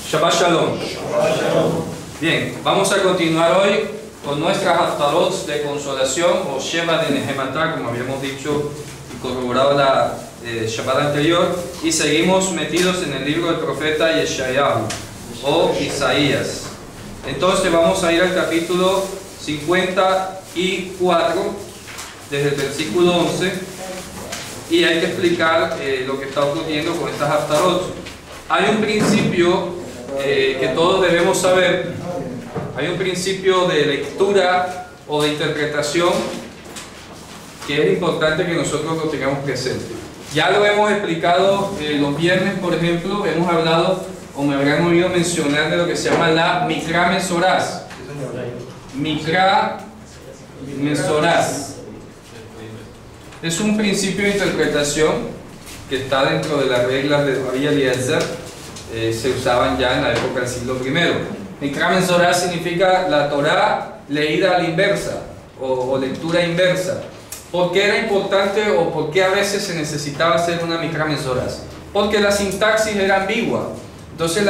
Shabbat Shalom. Bien, vamos a continuar hoy con nuestras haftarot de consolación o Shema de Nehematá, como habíamos dicho y corroborado la Shabbat anterior, y seguimos metidos en el libro del profeta Yeshayahu o Isaías. Entonces vamos a ir al capítulo 54 desde el versículo 11 y hay que explicar lo que está ocurriendo con estas haftarot. Hay un principio que todos debemos saber. Hay un principio de lectura o de interpretación que es importante que nosotros lo tengamos presente. Ya lo hemos explicado los viernes, por ejemplo, hemos hablado, o me habrán oído mencionar, de lo que se llama la Mikra Mesorás. Mikra Mesorás. Es un principio de interpretación que está dentro de las reglas de Rabbi Eliezer, se usaban ya en la época del siglo I. Mikra Mesorá significa la Torá leída a la inversa o lectura inversa. ¿Por qué era importante o por qué a veces se necesitaba hacer una Mikra Mesorá? Porque la sintaxis era ambigua. Entonces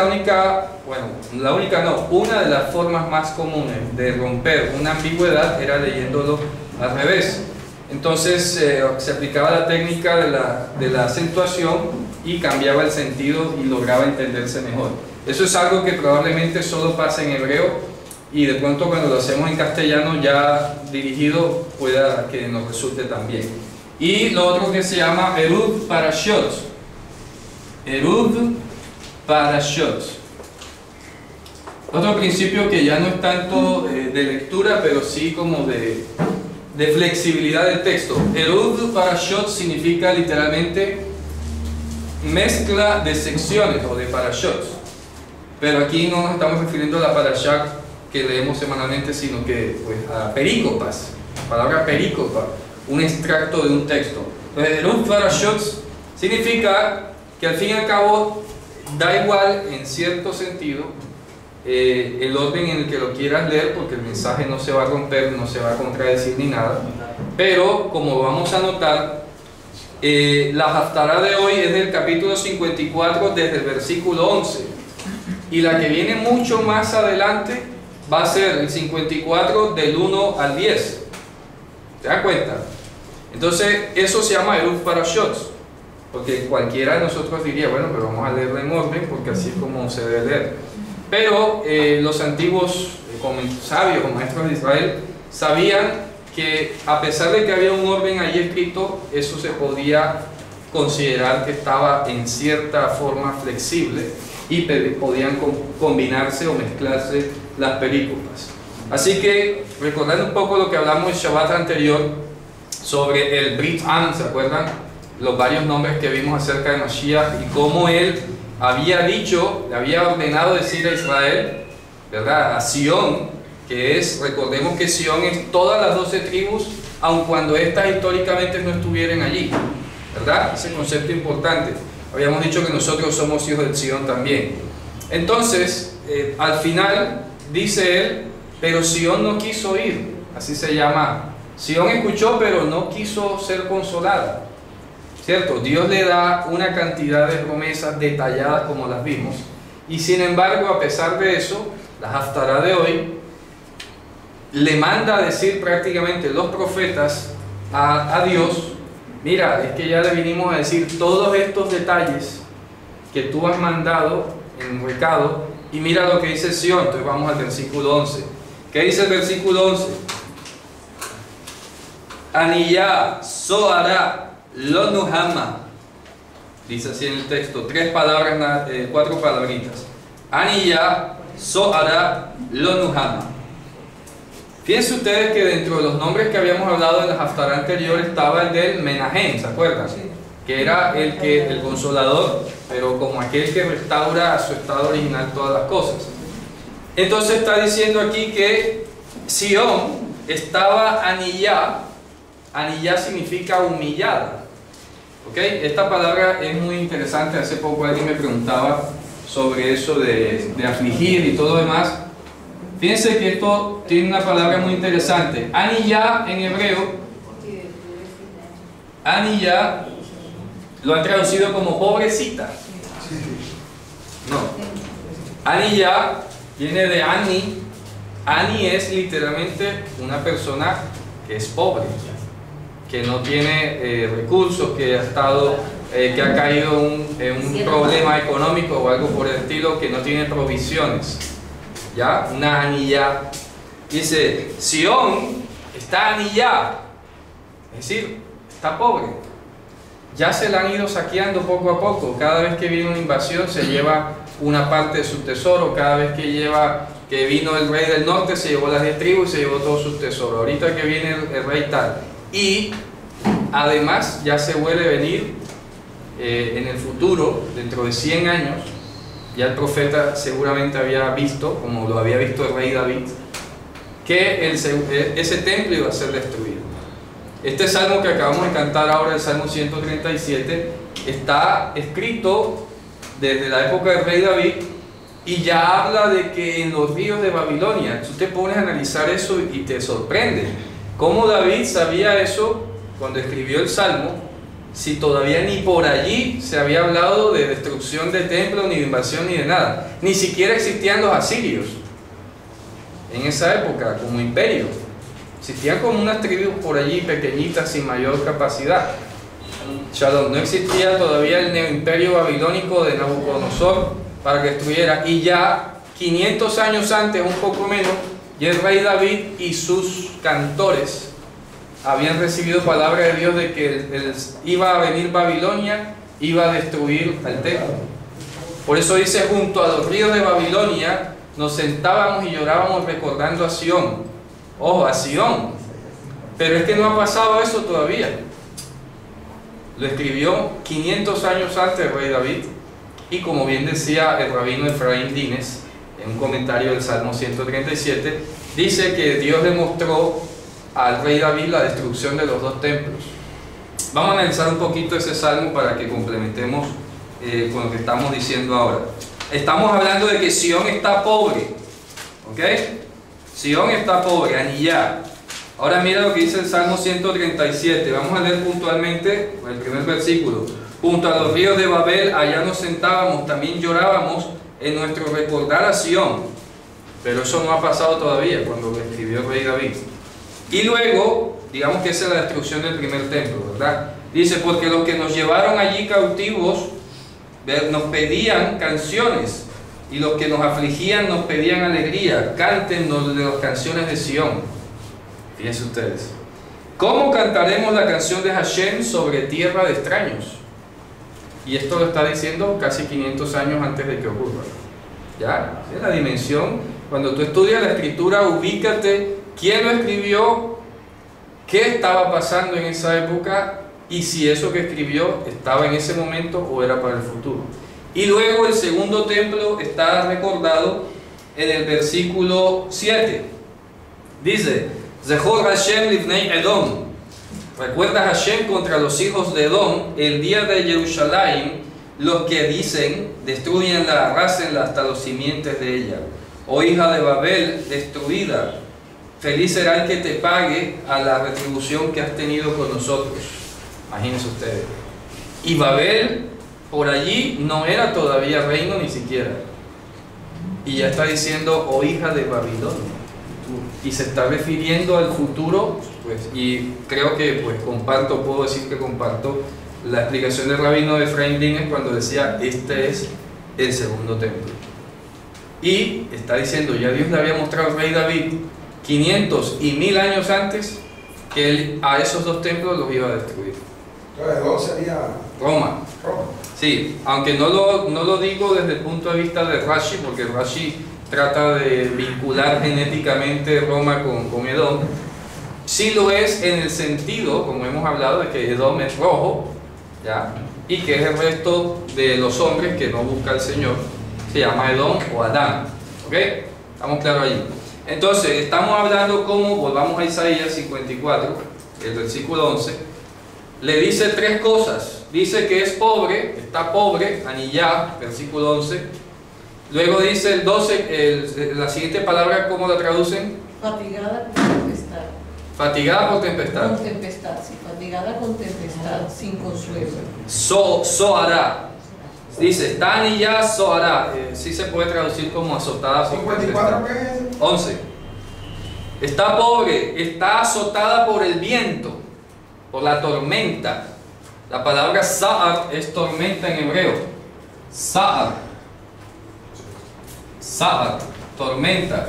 una de las formas más comunes de romper una ambigüedad era leyéndolo al revés. Entonces se aplicaba la técnica de la acentuación y cambiaba el sentido y lograba entenderse mejor. Eso es algo que probablemente solo pasa en hebreo y de pronto cuando lo hacemos en castellano ya dirigido pueda que nos resulte también. Y lo otro que se llama Eruv Parashot. Eruv Parashot. Otro principio que ya no es tanto de lectura, pero sí como de flexibilidad del texto. Eruv Parashot significa literalmente mezcla de secciones o de parashot. Pero aquí no nos estamos refiriendo a la parashá que leemos semanalmente, sino que a perícopas. La palabra perícopa, un extracto de un texto. Entonces, Eruv Parashot significa que al fin y al cabo da igual en cierto sentido el orden en el que lo quieras leer, porque el mensaje no se va a romper, no se va a contradecir ni nada. Pero como vamos a notar, la haftará de hoy es del capítulo 54 desde el versículo 11, y la que viene mucho más adelante va a ser el 54 del 1 al 10. ¿Te das cuenta? Entonces eso se llama Eruv Parashot, porque cualquiera de nosotros diría, bueno, pero vamos a leerla en orden porque así es como se debe leer. Pero los antiguos sabios o maestros de Israel sabían que a pesar de que había un orden ahí escrito, eso se podía considerar que estaba en cierta forma flexible y podían combinarse o mezclarse las perícopas. Así que, recordando un poco lo que hablamos el Shabbat anterior sobre el Brit Am, ¿se acuerdan? Los varios nombres que vimos acerca de Mashiach y cómo él había dicho, le había ordenado decir a Israel, ¿verdad? A Sion, que es, recordemos que Sion es todas las 12 tribus, aun cuando estas históricamente no estuvieran allí, ¿verdad? Ese concepto importante. Habíamos dicho que nosotros somos hijos del Sion también. Entonces, al final, dice él, pero Sion no quiso ir, así se llama. Sion escuchó, pero no quiso ser consolada. ¿Cierto? Dios le da una cantidad de promesas detalladas como las vimos, y sin embargo, a pesar de eso, la haftará de hoy le manda a decir prácticamente los profetas a Dios, mira, es que ya le vinimos a decir todos estos detalles que tú has mandado en un recado, y mira lo que dice Sion. Entonces vamos al versículo 11. ¿Qué dice el versículo 11? Aniyah Zohara Lo Nuhama, dice así en el texto, 4 palabritas. Aniyah Zohara Lo Nuhama. Fíjense ustedes que dentro de los nombres que habíamos hablado en la haftará anterior estaba el del Menahem, ¿se acuerdan? Que era el consolador, pero como aquel que restaura a su estado original todas las cosas. Entonces está diciendo aquí que Sion estaba Aniyah. Aniyah significa humillada. ¿Ok? Esta palabra es muy interesante. Hace poco alguien me preguntaba sobre eso de afligir y todo lo demás. Fíjense que esto tiene una palabra muy interesante. Aniyah en hebreo, Aniyah lo han traducido como pobrecita. No. Aniyá viene de Ani. Ani es literalmente una persona que es pobre, que no tiene recursos, que ha caído en un problema económico o algo por el estilo, que no tiene provisiones. ¿Ya? Una Aniyá. Dice, Sión está Aniyá, es decir, está pobre. Ya se la han ido saqueando poco a poco. Cada vez que viene una invasión se lleva una parte de su tesoro. Cada vez que vino el rey del norte se llevó las 10 tribus y se llevó todos sus tesoros. Ahorita que viene el rey tal. Y además ya se vuelve a venir en el futuro, dentro de 100 años, ya el profeta seguramente había visto, como lo había visto el rey David, que ese templo iba a ser destruido. Este salmo que acabamos de cantar ahora, el Salmo 137, está escrito desde la época del rey David y ya habla de que en los ríos de Babilonia, tú te pones a analizar eso y te sorprende. ¿Cómo David sabía eso cuando escribió el Salmo, si todavía ni por allí se había hablado de destrucción de templos, ni de invasión, ni de nada? Ni siquiera existían los asirios en esa época como imperio. Existían como unas tribus por allí pequeñitas sin mayor capacidad. Shalom, no existía todavía el neoimperio babilónico de Nabucodonosor para que destruyera, y ya 500 años antes, un poco menos, ya el rey David y sus cantores habían recibido palabra de Dios de que iba a venir Babilonia, iba a destruir al templo. Por eso dice, junto a los ríos de Babilonia nos sentábamos y llorábamos recordando a Sión. Ojo, a Sión. Pero es que no ha pasado eso todavía. Lo escribió 500 años antes el rey David, y como bien decía el rabino Efraín Dines en un comentario del Salmo 137, dice que Dios le mostró al rey David la destrucción de los 2 templos. Vamos a analizar un poquito ese salmo para que complementemos con lo que estamos diciendo ahora. Estamos hablando de que Sión está pobre, ¿ok? Sión está pobre, Aniyá. Ahora mira lo que dice el Salmo 137. Vamos a leer puntualmente el primer versículo. Junto a los ríos de Babel, allá nos sentábamos, también llorábamos en nuestro recordar a Sión. Pero eso no ha pasado todavía cuando lo escribió el rey David. Y luego, digamos que esa es la destrucción del primer templo, ¿verdad? Dice, porque los que nos llevaron allí cautivos nos pedían canciones, y los que nos afligían nos pedían alegría. Cántenos de las canciones de Sión. Fíjense ustedes. ¿Cómo cantaremos la canción de Hashem sobre tierra de extraños? Y esto lo está diciendo casi 500 años antes de que ocurra. ¿Ya? Es la dimensión. Cuando tú estudias la escritura, ubícate quién lo escribió, qué estaba pasando en esa época, y si eso que escribió estaba en ese momento o era para el futuro. Y luego el segundo templo está recordado en el versículo 7. Dice, Zechor Hashem livnei Edom. Recuerda Hashem contra los hijos de Edom el día de Jerusalén, los que dicen, destruyenla, arrásenla hasta los simientes de ella. Oh hija de Babel, destruida, feliz será el que te pague a la retribución que has tenido con nosotros. Imagínense ustedes. Y Babel por allí no era todavía reino ni siquiera. Y ya está diciendo, oh hija de Babilonia. Y se está refiriendo al futuro, pues, y creo que pues puedo decir que comparto la explicación del rabino Efraín Dines cuando decía, este es el segundo templo. Y está diciendo, ya Dios le había mostrado al rey David 500 y 1000 años antes que él a esos 2 templos los iba a destruir. Entonces, ¿dónde sería? Roma. Sí, aunque no lo digo desde el punto de vista de Rashi, porque Rashi trata de vincular genéticamente Roma con Edom. Sí lo es en el sentido, como hemos hablado, de que Edom es rojo, ¿ya? Y que es el resto de los hombres que no busca al Señor. Se llama Edom o Adán. ¿Ok? Estamos claros allí. Entonces, estamos hablando como, volvamos a Isaías 54, el versículo 11. Le dice 3 cosas. Dice que es pobre, está pobre, Aniyá, versículo 11. Luego dice el 12, la siguiente palabra, ¿cómo la traducen? Fatigada por tempestad. Fatigada por tempestad. Con tempestad, sí, fatigada con tempestad, sin consuelo. Sohará. Dice, Taniya Sohara, sí se puede traducir como azotada por 54 qué es. 11. Está pobre, está azotada por el viento, por la tormenta. La palabra Sa'ar es tormenta en hebreo. Sa'ar. Sa'ar, tormenta.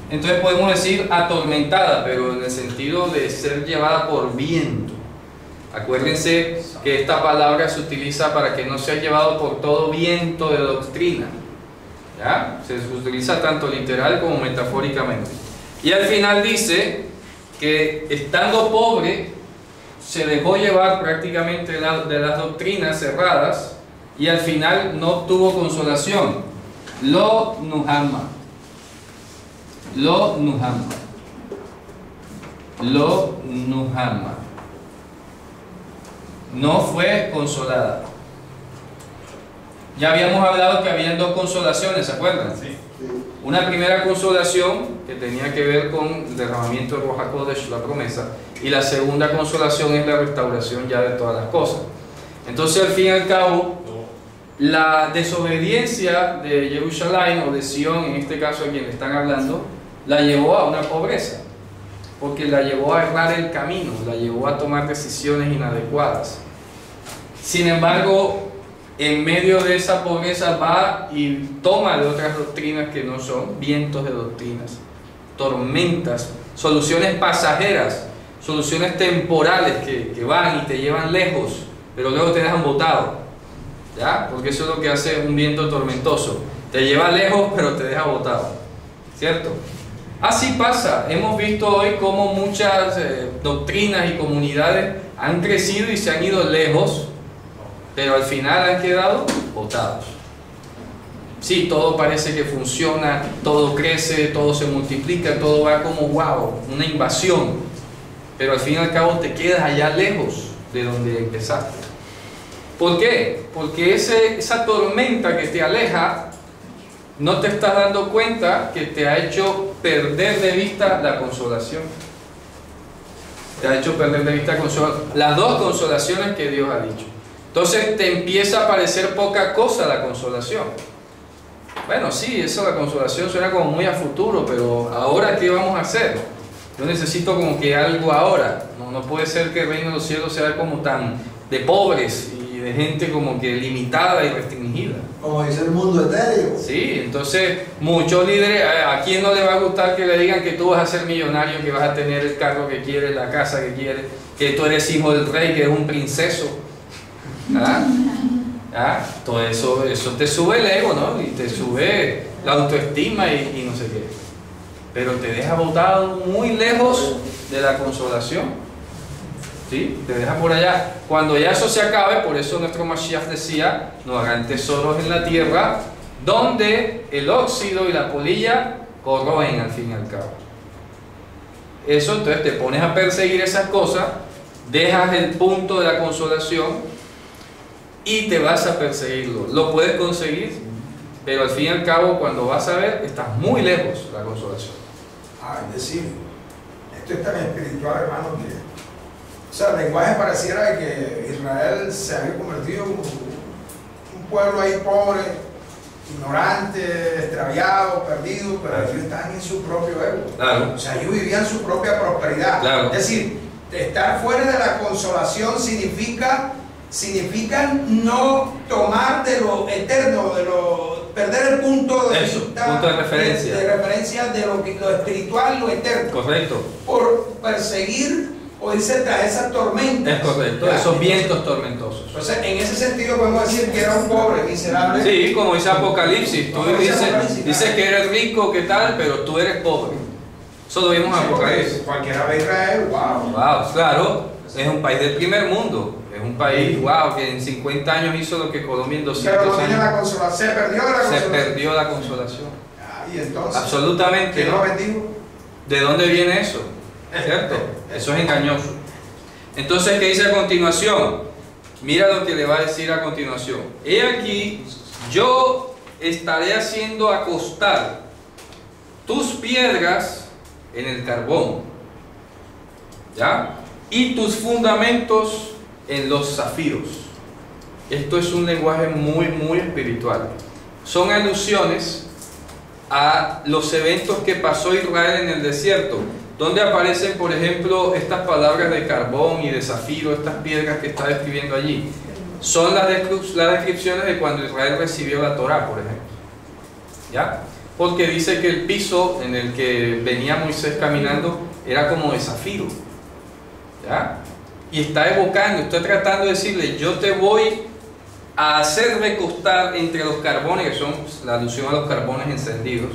Entonces podemos decir atormentada, pero en el sentido de ser llevada por viento. Acuérdense que esta palabra se utiliza para que no sea llevado por todo viento de doctrina. ¿Ya? Se utiliza tanto literal como metafóricamente. Y al final dice que estando pobre se dejó llevar prácticamente de las doctrinas cerradas y al final no obtuvo consolación. Lo Nuhamma. Lo Nuhamma. Lo Nuhamma. No fue consolada. Ya habíamos hablado que habían dos consolaciones, ¿se acuerdan? Sí. Una primera consolación que tenía que ver con el derramamiento de Ruach HaKodesh, la promesa, y la segunda consolación es la restauración ya de todas las cosas. Entonces, al fin y al cabo, la desobediencia de Jerusalén o de Sion, en este caso a quien le están hablando, la llevó a una pobreza, porque la llevó a errar el camino, la llevó a tomar decisiones inadecuadas. Sin embargo, en medio de esa pobreza va y toma de otras doctrinas que no son vientos de doctrinas, tormentas, soluciones pasajeras, soluciones temporales que van y te llevan lejos, pero luego te dejan botado, ¿ya? Porque eso es lo que hace un viento tormentoso, te lleva lejos pero te deja botado, ¿cierto? Así pasa, hemos visto hoy cómo muchas doctrinas y comunidades han crecido y se han ido lejos, pero al final han quedado botados. Sí, todo parece que funciona, todo crece, todo se multiplica, todo va como wow, una invasión, pero al fin y al cabo te quedas allá lejos de donde empezaste. ¿Por qué? Porque esa tormenta que te aleja, no te estás dando cuenta que te ha hecho perder de vista la consolación. Te ha hecho perder de vista las dos consolaciones que Dios ha dicho. Entonces te empieza a parecer poca cosa la consolación. Bueno, sí, eso, la consolación suena como muy a futuro, pero ¿ahora qué vamos a hacer? Yo necesito como que algo ahora. No puede ser que el reino de los cielos sea como tan de pobres y de gente como que limitada y restringida. Como dice el mundo etéreo. Sí, entonces muchos líderes, ¿a quién no le va a gustar que le digan que tú vas a ser millonario, que vas a tener el carro que quieres, la casa que quieres, que tú eres hijo del rey, que eres un princeso? ¿Ah? ¿Ah? Todo eso te sube el ego, ¿no? Y te sube la autoestima y no sé qué. Pero te deja botado muy lejos de la consolación. ¿Sí? Te deja por allá. Cuando ya eso se acabe, por eso nuestro Mashiach decía, no hagan tesoros en la tierra, donde el óxido y la polilla corroen al fin y al cabo. Eso, entonces te pones a perseguir esas cosas, dejas el punto de la consolación y te vas a perseguirlo. Lo puedes conseguir, pero al fin y al cabo, cuando vas a ver, estás muy lejos de la consolación. Es decir, esto es tan espiritual, hermano, que, o sea, el lenguaje pareciera que Israel se había convertido en un pueblo ahí pobre, ignorante, extraviado, perdido, pero ellos están en su propio ego. Claro. O sea, ellos vivían su propia prosperidad. Claro. Es decir, estar fuera de la consolación significa no tomar de lo eterno, perder el punto de vista, punto de referencia. De referencia de lo espiritual, lo eterno. Correcto. Por perseguir o irse tras esas tormentas. Es correcto, esos vientos tormentosos. Entonces, en ese sentido podemos decir que era un pobre, miserable. Sí, como dice Apocalipsis, tú dices que eres rico, ¿qué tal? Pero tú eres pobre. Eso lo vimos en Apocalipsis. Cualquiera ve Israel, wow. Wow, claro, es un país del primer mundo. Es un país, wow, que en 50 años hizo lo que Colombia en 200 Pero no tiene años. la consolación, se perdió de la consolación. Se perdió la consolación. Y entonces, Absolutamente. ¿quién lo bendijo? ¿De dónde viene eso? ¿Cierto? Eso es engañoso. Entonces, ¿qué dice a continuación? Mira lo que le va a decir a continuación. He aquí, yo estaré haciendo acostar tus piedras en el carbón, ¿ya? Y tus fundamentos en los zafiros. esto es un lenguaje muy espiritual. Son alusiones a los eventos que pasó Israel en el desierto, donde aparecen, por ejemplo, estas palabras de carbón y de zafiro, estas piedras que está describiendo allí. Son las descripciones de cuando Israel recibió la Torá, por ejemplo. ¿Ya? Porque dice que el piso en el que venía Moisés caminando era como de zafiro. ¿Ya? Y está evocando, está tratando de decirle, yo te voy a hacer recostar entre los carbones, que son la alusión a los carbones encendidos,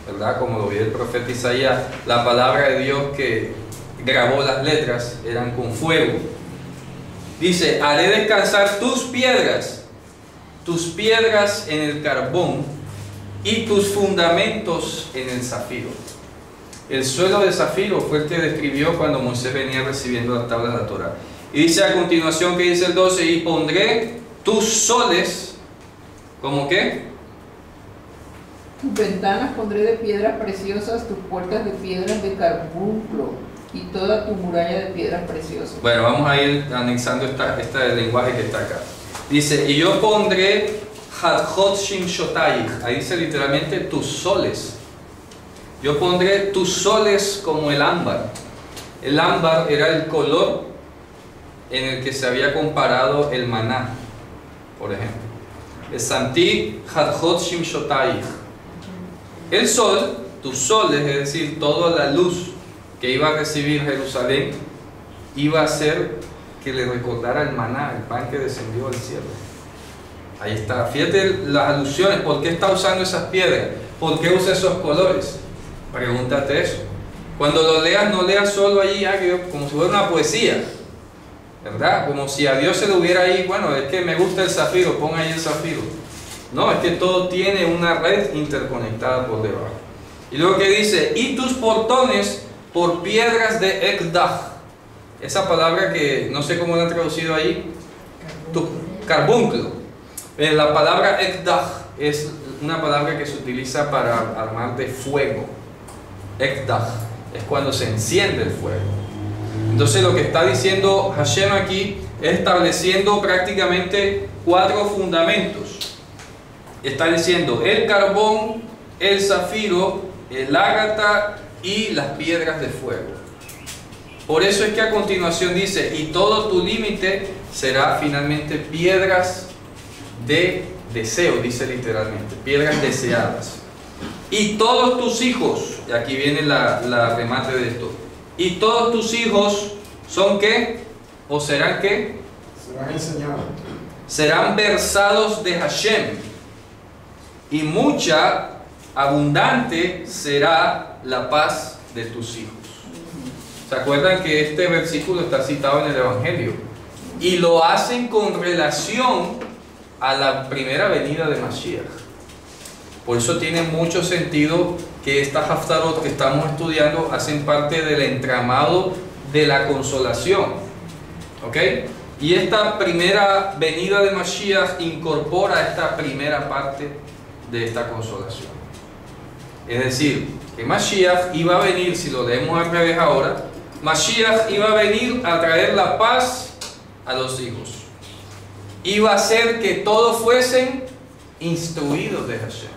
¿verdad? Como lo vio el profeta Isaías, la palabra de Dios que grabó las letras eran con fuego. Dice, haré descansar tus piedras en el carbón y tus fundamentos en el zafiro. El suelo de zafiro fue el que describió cuando Moisés venía recibiendo las tablas de la Torá. Y dice a continuación, que dice el 12, y pondré tus soles, ¿cómo qué? Tus ventanas pondré de piedras preciosas, tus puertas de piedras de carbunclo y toda tu muralla de piedras preciosas. Bueno, vamos a ir anexando este lenguaje que está acá. Dice, y yo pondré Hadhot Shimshotayich, ahí dice literalmente tus soles. Yo pondré tus soles como el ámbar. El ámbar era el color en el que se había comparado el maná, por ejemplo. El Santi Hadhot Shimshotayich. El sol, tus soles, es decir, toda la luz que iba a recibir Jerusalén, iba a hacer que le recordara el maná, el pan que descendió del cielo. Ahí está. Fíjate las alusiones. ¿Por qué está usando esas piedras? ¿Por qué usa esos colores? Pregúntate eso. Cuando lo leas, no leas solo allí como si fuera una poesía, ¿verdad? Como si a Dios se le hubiera ahí, bueno, es que me gusta el zafiro, pon ahí el zafiro. No, es que todo tiene una red interconectada por debajo. Y luego que dice, y tus portones por piedras de ekdah. Esa palabra que no sé cómo la han traducido ahí, carbunclo. La palabra ekdah es una palabra que se utiliza para armar de fuego. Ekdah es cuando se enciende el fuego. Entonces lo que está diciendo Hashem aquí es estableciendo prácticamente 4 fundamentos. Está diciendo el carbón, el zafiro, el ágata y las piedras de fuego. Por eso es que a continuación dice, y todo tu límite será finalmente piedras de deseo, dice literalmente, piedras deseadas. Y todos tus hijos, y aquí viene la remate de esto, y todos tus hijos son ¿qué? ¿O serán qué? Serán enseñados. Serán versados de Hashem, y mucha, abundante será la paz de tus hijos. ¿Se acuerdan que este versículo está citado en el Evangelio? Y lo hacen con relación a la primera venida de Mashiach. Por eso tiene mucho sentido que estas Haftarot que estamos estudiando hacen parte del entramado de la consolación. ¿Ok? Y esta primera venida de Mashiach incorpora esta primera parte de esta consolación. Es decir, que Mashiach iba a venir, si lo leemos al revés ahora, Mashiach iba a venir a traer la paz a los hijos. Iba a hacer que todos fuesen instruidos de Hashem.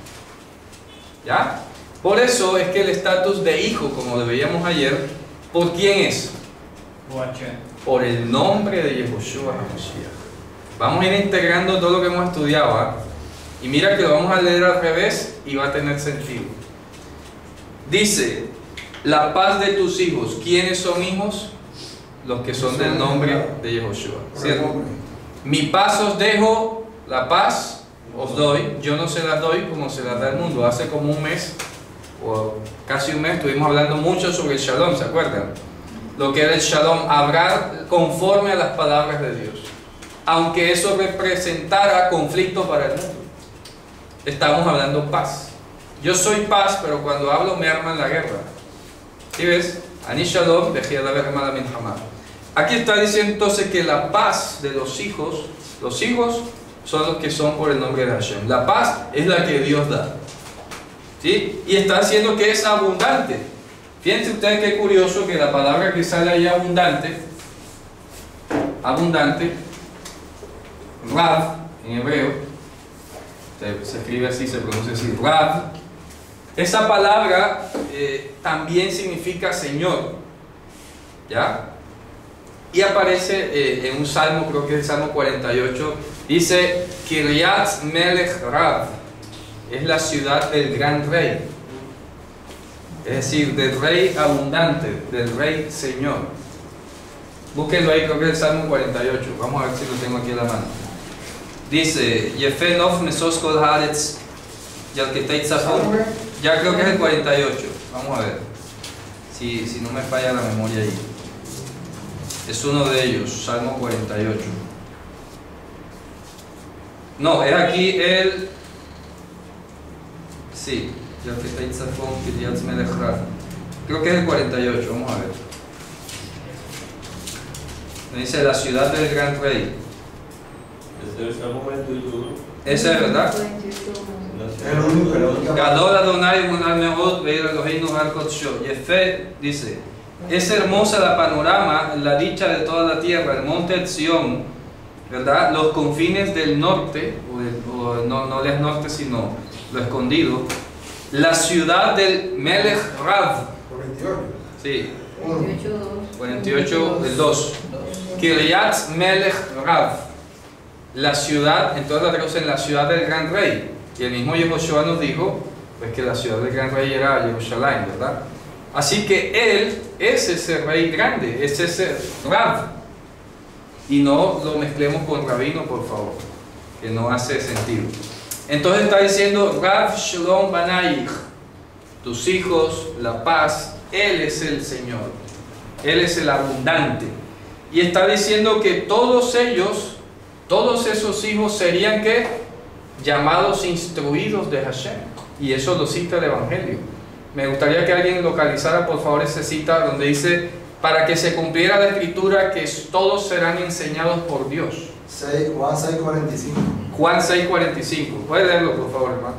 ¿Ya? Por eso es que el estatus de hijo, como lo veíamos ayer, ¿por quién es? Por el nombre de Yehoshua HaMashiach. Vamos a ir integrando todo lo que hemos estudiado, ¿eh? Y mira que lo vamos a leer al revés y va a tener sentido. Dice, la paz de tus hijos. ¿Quiénes son hijos? Los que son del nombre de Yehoshua, ¿cierto? Mi paz os dejo, la paz os doy. Yo no se las doy como se las da el mundo. Hace como un mes, o casi un mes, estuvimos hablando mucho sobre el Shalom, ¿se acuerdan? Lo que era el Shalom, hablar conforme a las palabras de Dios, aunque eso representara conflicto para el mundo. Estamos hablando paz. Yo soy paz, pero cuando hablo me arman la guerra. ¿Sí ves? Ani Shalom, aquí está diciendo entonces que la paz de los hijos son los que son por el nombre de Hashem. La paz es la que Dios da. ¿Sí? Y está diciendo que es abundante. Fíjense ustedes qué curioso que la palabra que sale ahí abundante, Rav, en hebreo, se escribe así, se pronuncia así, Rav. Esa palabra también significa Señor, ¿ya? Y aparece en un salmo, creo que es el Salmo 48, dice, Kiryat Melech Rav, es la ciudad del gran rey, es decir, del rey abundante, del rey Señor. Búsquenlo ahí, creo que es el Salmo 48, vamos a ver si lo tengo aquí en la mano. Dice, Yefe Nof Mesos Kol Haaretz, Yalketei Tzafon. Ya creo que es el 48. Vamos a ver si no me falla la memoria ahí. Es uno de ellos, Salmo 48. No, es aquí el... Sí, Yalketei Tzafon, Kiryat Melech Rav. Creo que es el 48, vamos a ver. Me dice la ciudad del gran rey. Ese es el Salmo 21. Ese es verdad. El único, el único. Gadol Adonai Munal Meod Veir Eloheinu Har Kodsho. Yefe dice, es hermosa la panorama, la dicha de toda la tierra, el monte Sión, ¿verdad? Los confines del norte, no el norte sino lo escondido, la ciudad del Melech Rav. 48. Sí, 48, 48, el 2. Kiryat Melech Rav, la ciudad, entonces la traducen la ciudad del gran rey. Y el mismo Yehoshua nos dijo pues, que la ciudad del gran rey era Jerusalén, ¿verdad? Así que él es ese rey grande, es ese Rav. Y no lo mezclemos con rabino, por favor, que no hace sentido. Entonces está diciendo Rav Shalom Banayich, tus hijos, la paz, él es el Señor, él es el abundante. Y está diciendo que todos ellos, todos esos hijos serían que llamados instruidos de Hashem, y eso lo cita el Evangelio. Me gustaría que alguien localizara por favor esa cita donde dice para que se cumpliera la escritura que todos serán enseñados por Dios. Juan 6:45. Juan 6:45. ¿Puede leerlo por favor, hermano?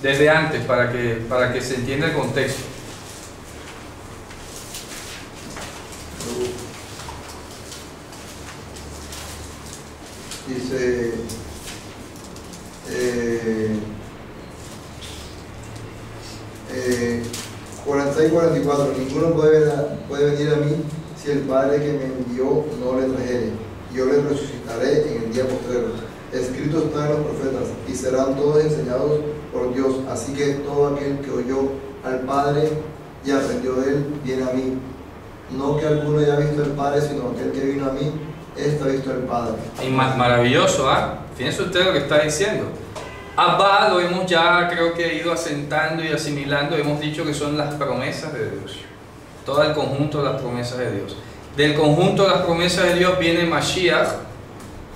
Desde antes para que se entienda el contexto. Dice Juan 6:44, ninguno puede venir a mí si el Padre que me envió no le trajere, yo le resucitaré en el día postrero. Escrito está en los profetas, y serán todos enseñados por Dios, así que todo aquel que oyó al Padre y aprendió de él, viene a mí. No que alguno haya visto al Padre, sino aquel que vino a mí, está visto al Padre. Y maravilloso, ¿ah? Fíjense usted lo que está diciendo. Abba lo hemos ya creo que ido asentando y asimilando, hemos dicho que son las promesas de Dios. Todo el conjunto de las promesas de Dios. Del conjunto de las promesas de Dios viene Mashiach,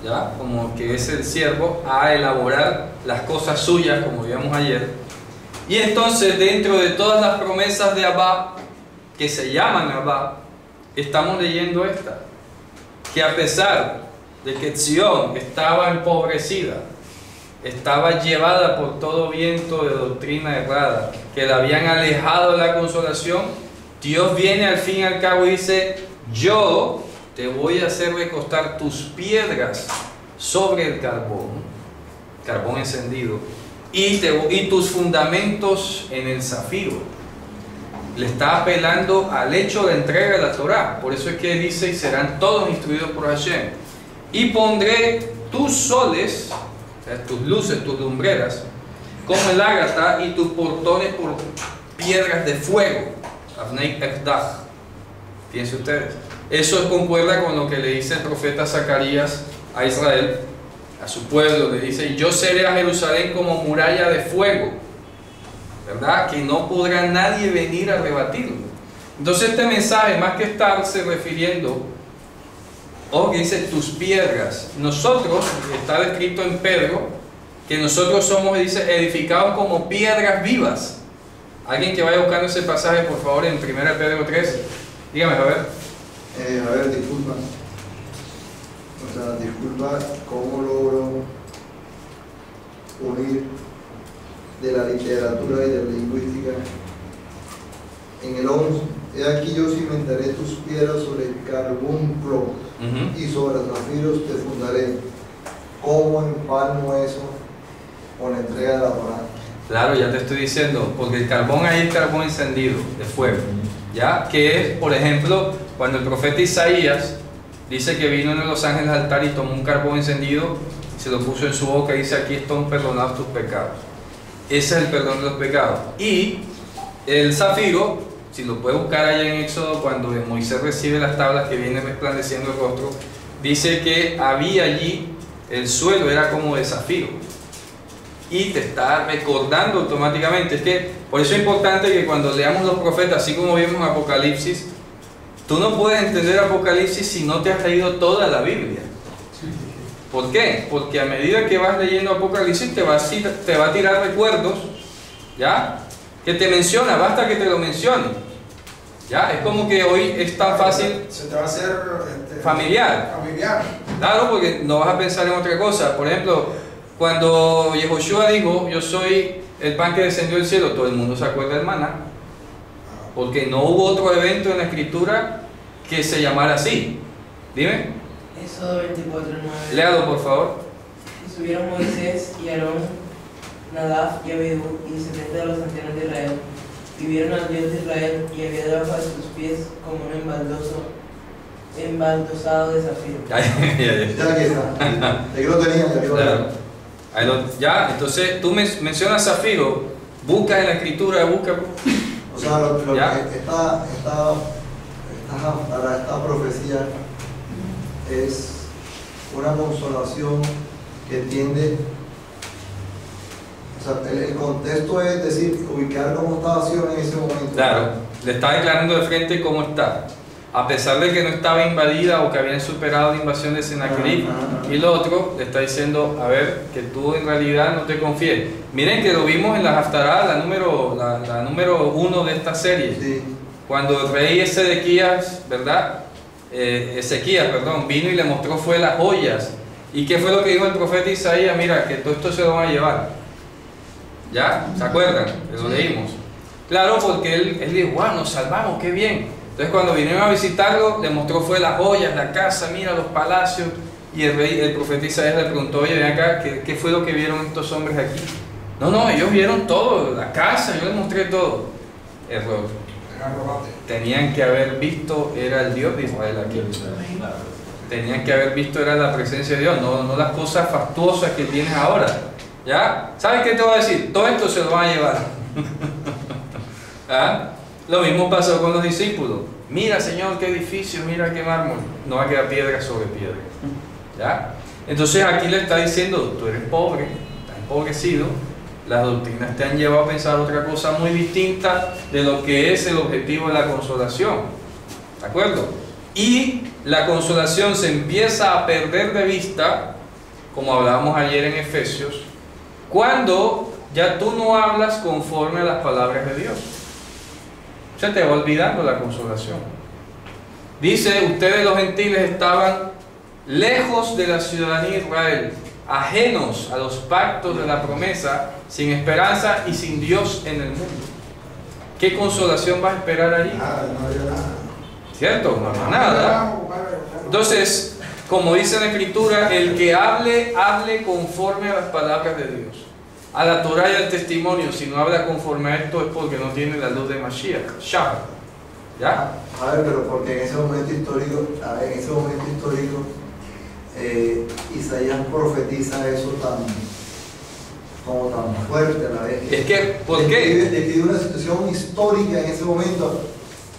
¿ya? Como que es el siervo, a elaborar las cosas suyas, como vimos ayer. Y entonces dentro de todas las promesas de Abba, que se llaman Abba, estamos leyendo esta. Que a pesar de que Sion estaba empobrecida, estaba llevada por todo viento de doctrina errada, que la habían alejado de la consolación, Dios viene al fin y al cabo y dice, yo te voy a hacer recostar tus piedras sobre el carbón encendido, y tus fundamentos en el zafiro. Le está apelando al hecho de entrega de la Torah. Por eso es que dice, y serán todos instruidos por Hashem. Y pondré tus soles, o sea, tus luces, tus lumbreras, como el ágata, y tus portones por piedras de fuego. Avnei Ekdach. Fíjense ustedes. Eso concuerda con lo que le dice el profeta Zacarías a Israel, a su pueblo. Le dice, yo seré a Jerusalén como muralla de fuego, ¿verdad? Que no podrá nadie venir a rebatirlo. Entonces este mensaje, más que estarse refiriendo, o que dice tus piedras, nosotros, está descrito en Pedro, que nosotros somos, dice, edificados como piedras vivas. Alguien que vaya buscando ese pasaje, por favor, en 1 Pedro 3, dígame, a ver, disculpa. O sea, disculpa, ¿cómo logro unir de la literatura y de la lingüística? En el 11, He aquí yo cimentaré tus piedras sobre el carbunclo y sobre los zafiros te fundaré, como en palmo eso, con la entrega de la Torá. Claro, ya te estoy diciendo, porque el carbón ahí es carbón encendido, de fuego, ¿ya? Que es, por ejemplo, cuando el profeta Isaías dice que vino uno de los ángeles al altar y tomó un carbón encendido, se lo puso en su boca y dice: aquí están perdonados tus pecados. Ese es el perdón de los pecados. Y el zafiro, si lo puedes buscar allá en Éxodo, cuando Moisés recibe las tablas que viene resplandeciendo el rostro, dice que había allí, el suelo era como de zafiro. Y te está recordando automáticamente. Es que por eso es importante que cuando leamos los profetas, así como vimos Apocalipsis, tú no puedes entender Apocalipsis si no te has leído toda la Biblia. ¿Por qué? Porque a medida que vas leyendo Apocalipsis te va a tirar recuerdos, ¿ya? Que te menciona, basta que te lo mencione, ¿ya? Es como que hoy es tan fácil. Se te va a hacer familiar. Claro, porque no vas a pensar en otra cosa. Por ejemplo, cuando Yehoshua dijo: yo soy el pan que descendió del cielo, todo el mundo se acuerda del maná, porque no hubo otro evento en la escritura que se llamara así. Dime. Éxodo 24:9. Léalo, por favor. Y subieron Moisés y Aarón, Nadab y Abiú y 70 de los ancianos de Israel, y vieron al Dios de Israel, y había debajo de sus pies como un embaldosado de zafiro. Ya aquí está. Aquí lo tenía, ya lo tenía. Ya, entonces tú mencionas zafiro, buscas en la escritura, busca. O sea, lo que esta profecía es una consolación que tiende, o sea, el contexto es decir, ubicar cómo estaba Sion en ese momento. Claro, le está declarando de frente cómo está, a pesar de que no estaba invadida o que habían superado la invasión de Sennacherib. Y lo otro, le está diciendo: a ver, que tú en realidad no te confíes. Miren que lo vimos en la Haftará, la número 1 de esta serie. Sí. Cuando el rey Ezequías, ¿verdad? Ezequías, vino y le mostró fue las joyas. ¿Y qué fue lo que dijo el profeta Isaías? Mira, que todo esto se lo van a llevar. ¿Ya? ¿Se acuerdan? Que lo leímos. Claro, porque él dijo: wow, nos salvamos, qué bien. Entonces cuando vinieron a visitarlo, le mostró fue las joyas, la casa, mira los palacios. Y el profeta Isaías le preguntó: oye, ven acá, ¿qué fue lo que vieron estos hombres aquí? No, ellos vieron todo, la casa, yo les mostré todo. Error. Tenían que haber visto, era el Dios de Israel aquí. Tenían que haber visto, era la presencia de Dios, no las cosas fastuosas que tienes ahora. ¿Ya? ¿Sabes qué te voy a decir? Todo esto se lo van a llevar. ¿Ah? Lo mismo pasó con los discípulos. Mira, Señor, qué edificio, mira qué mármol. No va a quedar piedra sobre piedra. ¿Ya? Entonces aquí le está diciendo: tú eres pobre, estás empobrecido. Las doctrinas te han llevado a pensar otra cosa muy distinta de lo que es el objetivo de la consolación. ¿De acuerdo? Y la consolación se empieza a perder de vista, como hablábamos ayer en Efesios, cuando ya tú no hablas conforme a las palabras de Dios. Se te va olvidando la consolación. Dice: ustedes los gentiles estaban lejos de la ciudadanía de Israel, ajenos a los pactos de la promesa, sin esperanza y sin Dios en el mundo. ¿Qué consolación vas a esperar allí? Nada. ¿Cierto? No, nada. Entonces, como dice la Escritura, el que hable conforme a las palabras de Dios, a la Torah y al testimonio. Si no habla conforme a esto es porque no tiene la luz de Mashiach, Shabbat. ¿Ya? A ver, pero porque en ese momento histórico, Isaías profetiza eso tan fuerte a la vez. Es que, ¿por qué? Describe una situación histórica en ese momento.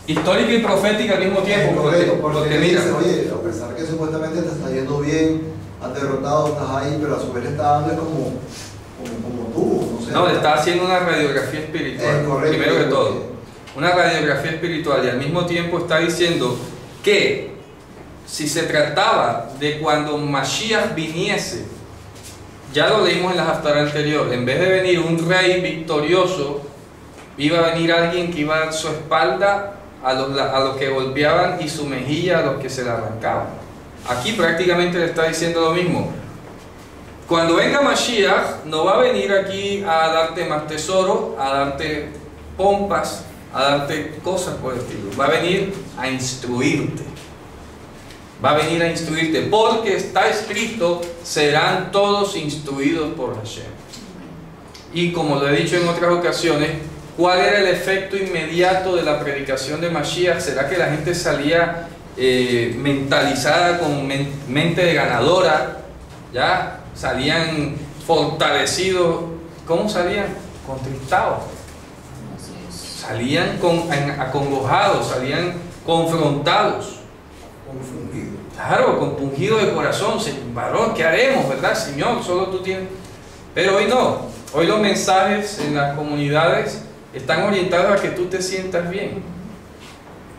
Histórica y profética al mismo tiempo. Porque mira, dice: oye, a pesar que supuestamente te está yendo bien, has derrotado, estás ahí, pero a su vez le está dando como tú. No sé. No, le está haciendo una radiografía espiritual. Correcto, primero que todo. Una radiografía espiritual, y al mismo tiempo está diciendo que si se trataba de cuando Mashiach viniese, ya lo leímos en la Haftará anterior, en vez de venir un rey victorioso, iba a venir alguien que iba a dar su espalda a los que golpeaban y su mejilla a los que se la arrancaban. Aquí prácticamente le está diciendo lo mismo. Cuando venga Mashiach, no va a venir aquí a darte más tesoro, a darte pompas, a darte cosas por el estilo. Va a venir a instruirte. Va a venir a instruirte, porque está escrito, serán todos instruidos por Hashem. Y como lo he dicho en otras ocasiones, ¿cuál era el efecto inmediato de la predicación de Mashiach? ¿Será que la gente salía mentalizada con mente de ganadora? ¿Ya? Salían fortalecidos. ¿Cómo salían? Contristados. Salían acongojados, salían confrontados. Confundido. Claro, compungido de corazón. Varón, ¿qué haremos, verdad, Señor? Solo tú tienes. Pero hoy no. Hoy los mensajes en las comunidades están orientados a que tú te sientas bien.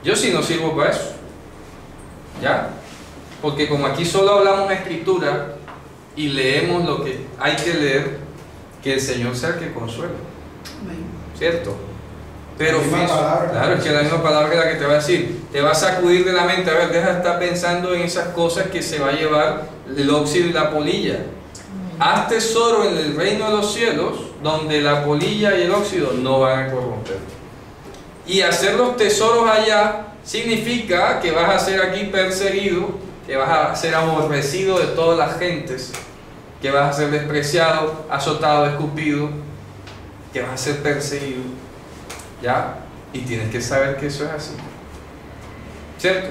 Yo sí no sirvo para eso. ¿Ya? Porque como aquí solo hablamos escritura y leemos lo que hay que leer, que el Señor sea el que consuele. ¿Cierto? Pero La misma palabra. claro, es que la misma palabra es la que te va a decir. Te va a sacudir de la mente. A ver, deja de estar pensando en esas cosas que se va a llevar el óxido y la polilla. Haz tesoro en el reino de los cielos, donde la polilla y el óxido no van a corromper. Y hacer los tesoros allá significa que vas a ser aquí perseguido, que vas a ser aborrecido de todas las gentes, que vas a ser despreciado, azotado, escupido, que vas a ser perseguido. ¿Ya? Y tienes que saber que eso es así. ¿Cierto?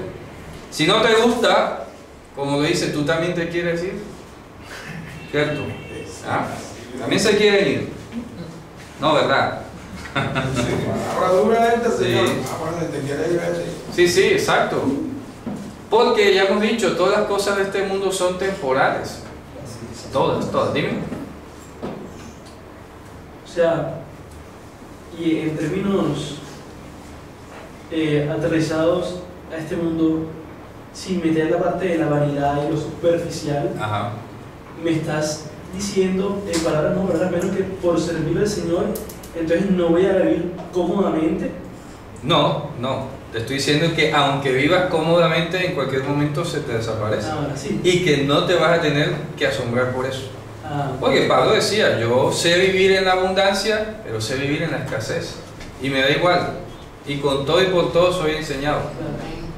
Si no te gusta, como lo dice, tú también te quieres ir. ¿Cierto? ¿Ah? También se quieren ir. No, ¿verdad? Palabra dura esta, Señor. Sí. Bueno, te quiere ir así. Sí, sí, exacto. Porque ya hemos dicho, todas las cosas de este mundo son temporales. Todas, todas. Dime. O sea, y en términos aterrizados a este mundo, sin meter la parte de la vanidad y lo superficial, Ajá. me estás diciendo en palabras no verdad, menos que por servir al Señor, entonces no voy a vivir cómodamente. No, no. Te estoy diciendo que aunque vivas cómodamente, en cualquier momento se te desaparece. Ahora sí. Y que no te vas a tener que asombrar por eso. Ah, Porque Pablo decía, yo sé vivir en la abundancia, pero sé vivir en la escasez. Y me da igual. Y con todo y por todo soy enseñado.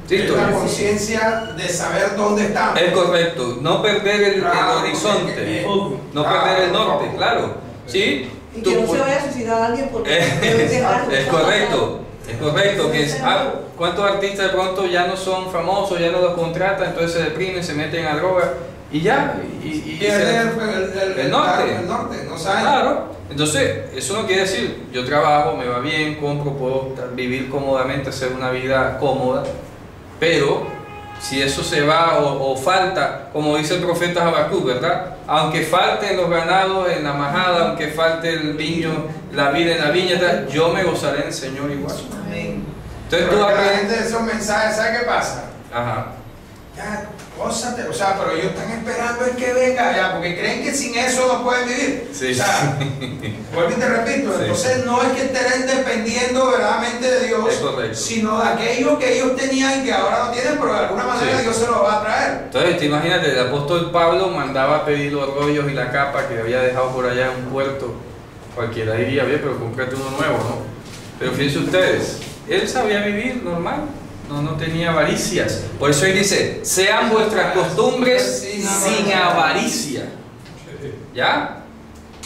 Es ¿Listo? la conciencia de saber dónde estamos. Es correcto. No perder el Claro, horizonte. Ojo. No perder el norte, claro. ¿Sí? Y Tú que no se pu- vaya a suicidar a alguien porque debe dejar Es correcto. Es correcto. Que ¿cuántos artistas de pronto ya no son famosos, ya no los contratan, entonces se deprimen, se meten a droga y ya? Y Pierde el norte. El norte, no sabe. Claro. Entonces, eso no quiere decir, yo trabajo, me va bien, compro, puedo vivir cómodamente, hacer una vida cómoda, pero si eso se va o falta, como dice el profeta Habacuc, ¿verdad? Aunque falten los ganados en la majada, aunque falte el viño, la vida en la viña, tal, yo me gozaré en el Señor igual. Amén. Entonces tú Pero que la aprendes. gente de esos mensajes, ¿sabe qué pasa? Ajá. Ya, gózate, o sea, pero ellos están esperando el que venga ya, porque creen que sin eso no pueden vivir. Sí. O sea, vuelvo y te repito, Sí. entonces no es que estén dependiendo verdaderamente de Dios, Es correcto. sino de aquello que ellos tenían y que ahora no tienen, pero de alguna manera Sí. Dios se lo va a traer. Entonces, te imagínate, el apóstol Pablo mandaba a pedir los rollos y la capa que había dejado por allá en un puerto. Cualquiera diría, bien, pero cómprate uno nuevo, ¿no? Pero fíjense ustedes, él sabía vivir normal, no tenía avaricias. Por eso él dice, sean vuestras costumbres sin avaricia. ¿Ya?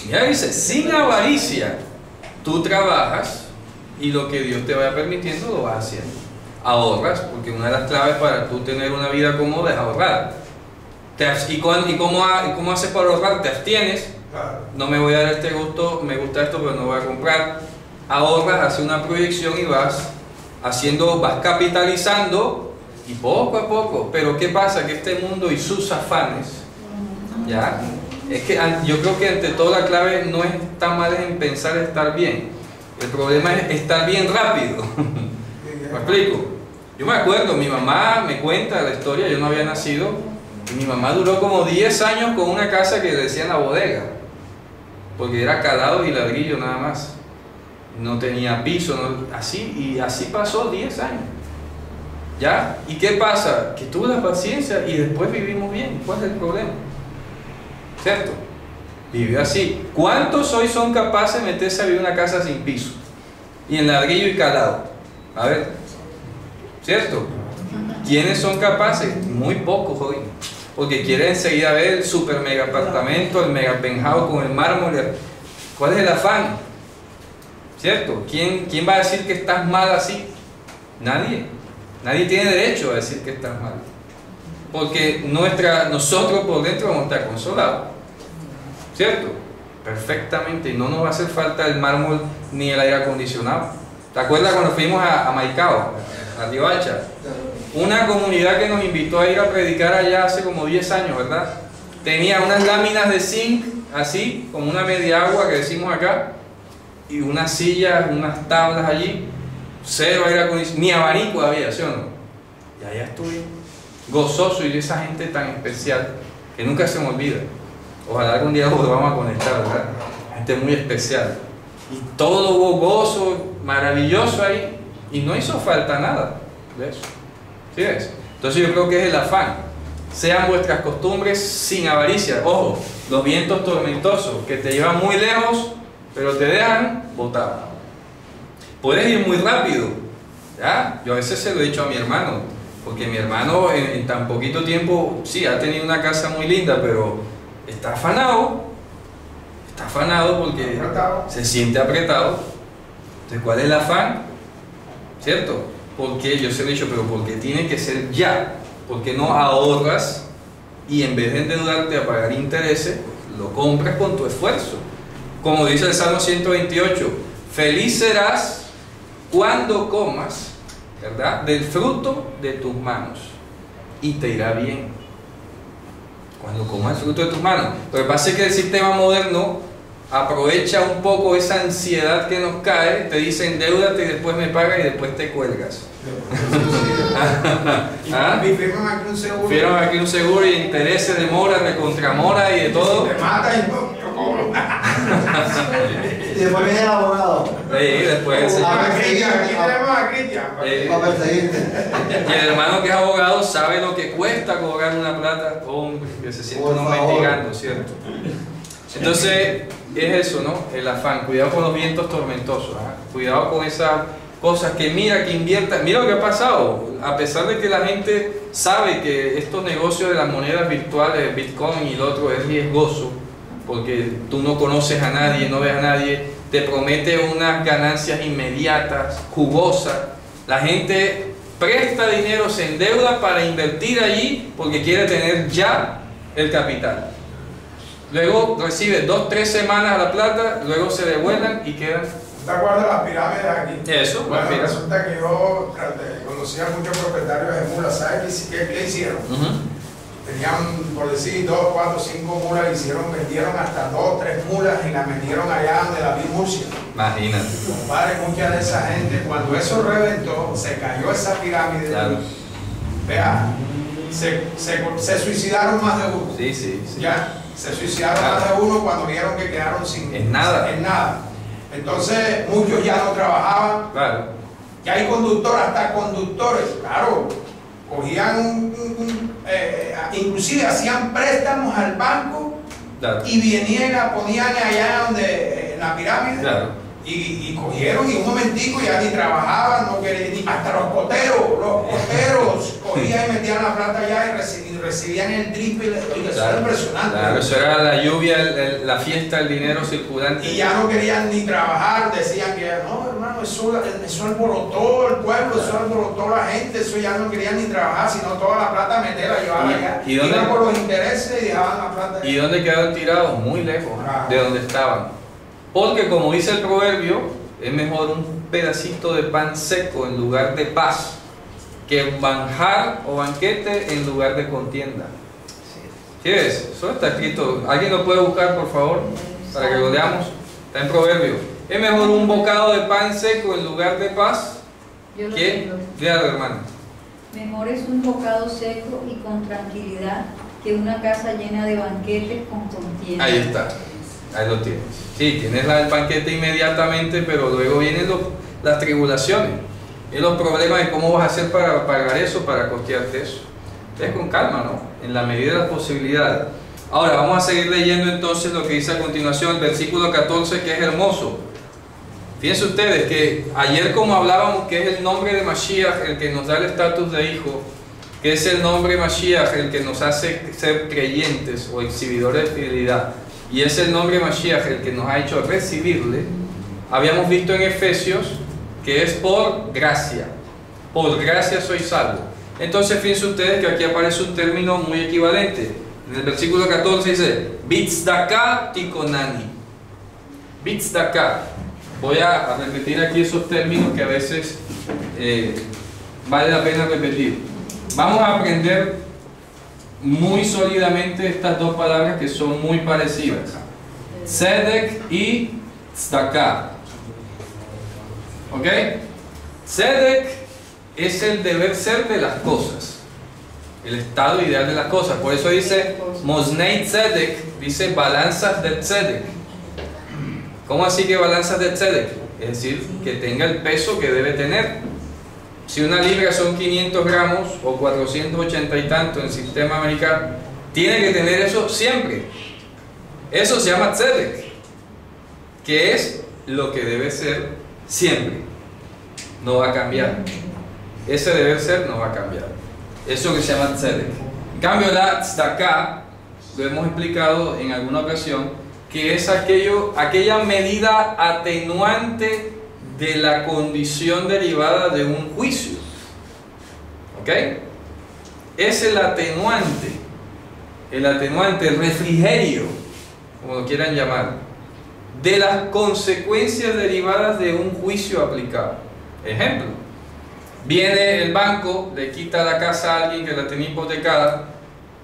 Mira, dice, sin avaricia. Tú trabajas y lo que Dios te vaya permitiendo lo vas haciendo. Ahorras, porque una de las claves para tú tener una vida cómoda es ahorrar. ¿Y cómo haces para ahorrar? Te abstienes. Claro. No me voy a dar este gusto, me gusta esto, pero no voy a comprar. Ahorras, haces una proyección y vas capitalizando y poco a poco. Pero ¿qué pasa? Que este mundo y sus afanes, ¿ya? Es que yo creo que ante todo la clave no es tan mal en pensar estar bien. El problema es estar bien rápido. ¿Me explico? Yo me acuerdo, mi mamá me cuenta la historia, yo no había nacido, y mi mamá duró como 10 años con una casa que le decían la bodega, porque era calado y ladrillo nada más. No tenía piso, y así pasó 10 años. ¿Ya? ¿Y qué pasa? Que tuve la paciencia y después vivimos bien. ¿Cuál es el problema? ¿Cierto? Vivió así. ¿Cuántos hoy son capaces de meterse a vivir en una casa sin piso? y en ladrillo y calado. A ver, ¿cierto? ¿Quiénes son capaces? Muy pocos hoy, porque quieren enseguida ver el super mega apartamento, el mega penthouse con el mármol. ¿Cuál es el afán? ¿Cierto? ¿Quién va a decir que estás mal así? Nadie. Nadie tiene derecho a decir que estás mal, porque nosotros por dentro vamos a estar consolados, ¿cierto? Perfectamente, y no nos va a hacer falta el mármol ni el aire acondicionado. ¿Te acuerdas cuando fuimos a Maicao, a Riohacha? Una comunidad que nos invitó a ir a predicar allá hace como 10 años, ¿verdad? Tenía unas láminas de zinc, así, como una media agua que decimos acá, y unas sillas, unas tablas allí, cero aire acondicionado, ni abanico había, ¿sí o no? Y allá estuve, gozoso, y esa gente tan especial, que nunca se me olvida. Ojalá algún día lo vamos a conectar, ¿verdad? Gente muy especial. Y todo hubo gozo, maravilloso ahí, y no hizo falta nada de eso. ¿Sí ves? Entonces yo creo que es el afán. Sean vuestras costumbres sin avaricia. Ojo, los vientos tormentosos que te llevan muy lejos, pero te dejan botado. Puedes ir muy rápido, ¿ya? Yo a veces se lo he dicho a mi hermano, porque mi hermano en tan poquito tiempo, sí, ha tenido una casa muy linda, pero está afanado porque se siente apretado. Entonces, ¿cuál es el afán? ¿Cierto? Porque yo se lo he dicho, pero porque tiene que ser ya, porque no ahorras y en vez de endeudarte a pagar intereses, lo compras con tu esfuerzo. Como dice el Salmo 128, feliz serás cuando comas, ¿verdad?, del fruto de tus manos, y te irá bien. Cuando comas el fruto de tus manos. Lo que pasa es que el sistema moderno aprovecha un poco esa ansiedad que nos cae, te dice endeúdate y después me pagas y después te cuelgas. ¿Ah? Y firman aquí un seguro. Firman aquí un seguro y intereses de mora, de contramora y de todo. Si te mata y yo cobro. Y después viene el abogado. Sí, después el señor. Aquí tenemos a Cristian. Para perseguirte. Y el hermano que es abogado sabe lo que cuesta cobrar una plata. Hombre, que se siente Por uno favor. mendigando, ¿cierto? Entonces, es eso, ¿no? El afán. Cuidado con los vientos tormentosos. ¿Ah? Cuidado con esas cosas que mira, que invierta. Mira lo que ha pasado. A pesar de que la gente sabe que estos negocios de las monedas virtuales, Bitcoin y lo otro, es riesgoso, porque tú no conoces a nadie, no ves a nadie, te promete unas ganancias inmediatas, jugosas. La gente presta dinero, se endeuda para invertir allí porque quiere tener ya el capital. Luego recibe 2-3 semanas a la plata, luego se devuelven y quedan. ¿Te acuerdas de las pirámides aquí? Eso, bueno, las pirámides. resulta que yo conocía a muchos propietarios de mulas. ¿Sabes qué hicieron? Tenían, por decir, 2, 4, 5 mulas, vendieron hasta 2, 3 mulas y las metieron allá donde la vi Murcia. Imagínate. Compadre, mucha de esa gente, cuando eso reventó, se cayó esa pirámide. Claro. Vea, se suicidaron más de uno. Sí, sí, sí. Ya, se suicidaron Claro. más de uno cuando vieron que quedaron sin En nada. En nada. Entonces, muchos ya no trabajaban. Claro. Ya hay conductores, hasta conductores, claro. Cogían inclusive hacían préstamos al banco, Claro. y venían y la ponían allá donde, en la pirámide. Claro. Y cogieron y un momentico ya ni trabajaban, no querían, hasta los coteros cogían y metían la plata allá y recibían el triple. Oiga, eso era impresionante. Claro, eso era la lluvia, la fiesta, el dinero circulante. Y ya no querían ni trabajar, decían que no, hermano, eso alborotó el pueblo, eso alborotó la gente, eso ya no querían ni trabajar, sino toda la plata meterla, llevarla allá. ¿Y dónde? Iban por los intereses y dejaban la plata allá. ¿Y dónde quedaron tirados? Muy lejos de donde estaban. Porque como dice el proverbio, es mejor un pedacito de pan seco en lugar de paz que un manjar o banquete en lugar de contienda. ¿Qué es? Eso está escrito. ¿Alguien lo puede buscar, por favor? Para que lo leamos. Está en proverbio. Es mejor un bocado de pan seco en lugar de paz Yo lo que... tengo. Léalo, hermano. Mejor es un bocado seco y con tranquilidad que una casa llena de banquetes con contienda. Ahí está. Ahí lo tienes. Sí, tienes el banquete inmediatamente, pero luego vienen las tribulaciones y los problemas de cómo vas a hacer para pagar eso, para costearte eso. Es con calma, ¿no? En la medida de las posibilidades. Ahora vamos a seguir leyendo entonces lo que dice a continuación, el versículo 14, que es hermoso. Fíjense ustedes que ayer, como hablábamos que es el nombre de Mashiach el que nos da el estatus de hijo, que es el nombre Mashiach el que nos hace ser creyentes o exhibidores de fidelidad, y es el nombre Mashiach el que nos ha hecho recibirle, habíamos visto en Efesios que es por gracia soy salvo. Entonces fíjense ustedes que aquí aparece un término muy equivalente. En el versículo 14 dice Bitzdaka tikonani. Bitzdaka. Voy a repetir aquí esos términos que a veces vale la pena repetir. Vamos a aprender muy sólidamente estas dos palabras que son muy parecidas: Tzedek y Tzedakah. ¿Ok? Tzedek es el deber ser de las cosas, el estado ideal de las cosas. Por eso dice Moznei Tzedek, dice balanzas de Tzedek. ¿Cómo así que balanzas de Tzedek? Es decir, que tenga el peso que debe tener. Si una libra son 500 gramos o 480 y tanto en el sistema americano, tiene que tener eso siempre. Eso se llama Tzedek, que es lo que debe ser siempre. No va a cambiar. Ese deber ser no va a cambiar. Eso que se llama Tzedek. En cambio, la Tzedakah, lo hemos explicado en alguna ocasión, que es aquella medida atenuante de la condición derivada de un juicio. ¿Ok? Es el atenuante, el refrigerio, como lo quieran llamar, de las consecuencias derivadas de un juicio aplicado. Ejemplo: viene el banco, le quita la casa a alguien que la tenía hipotecada,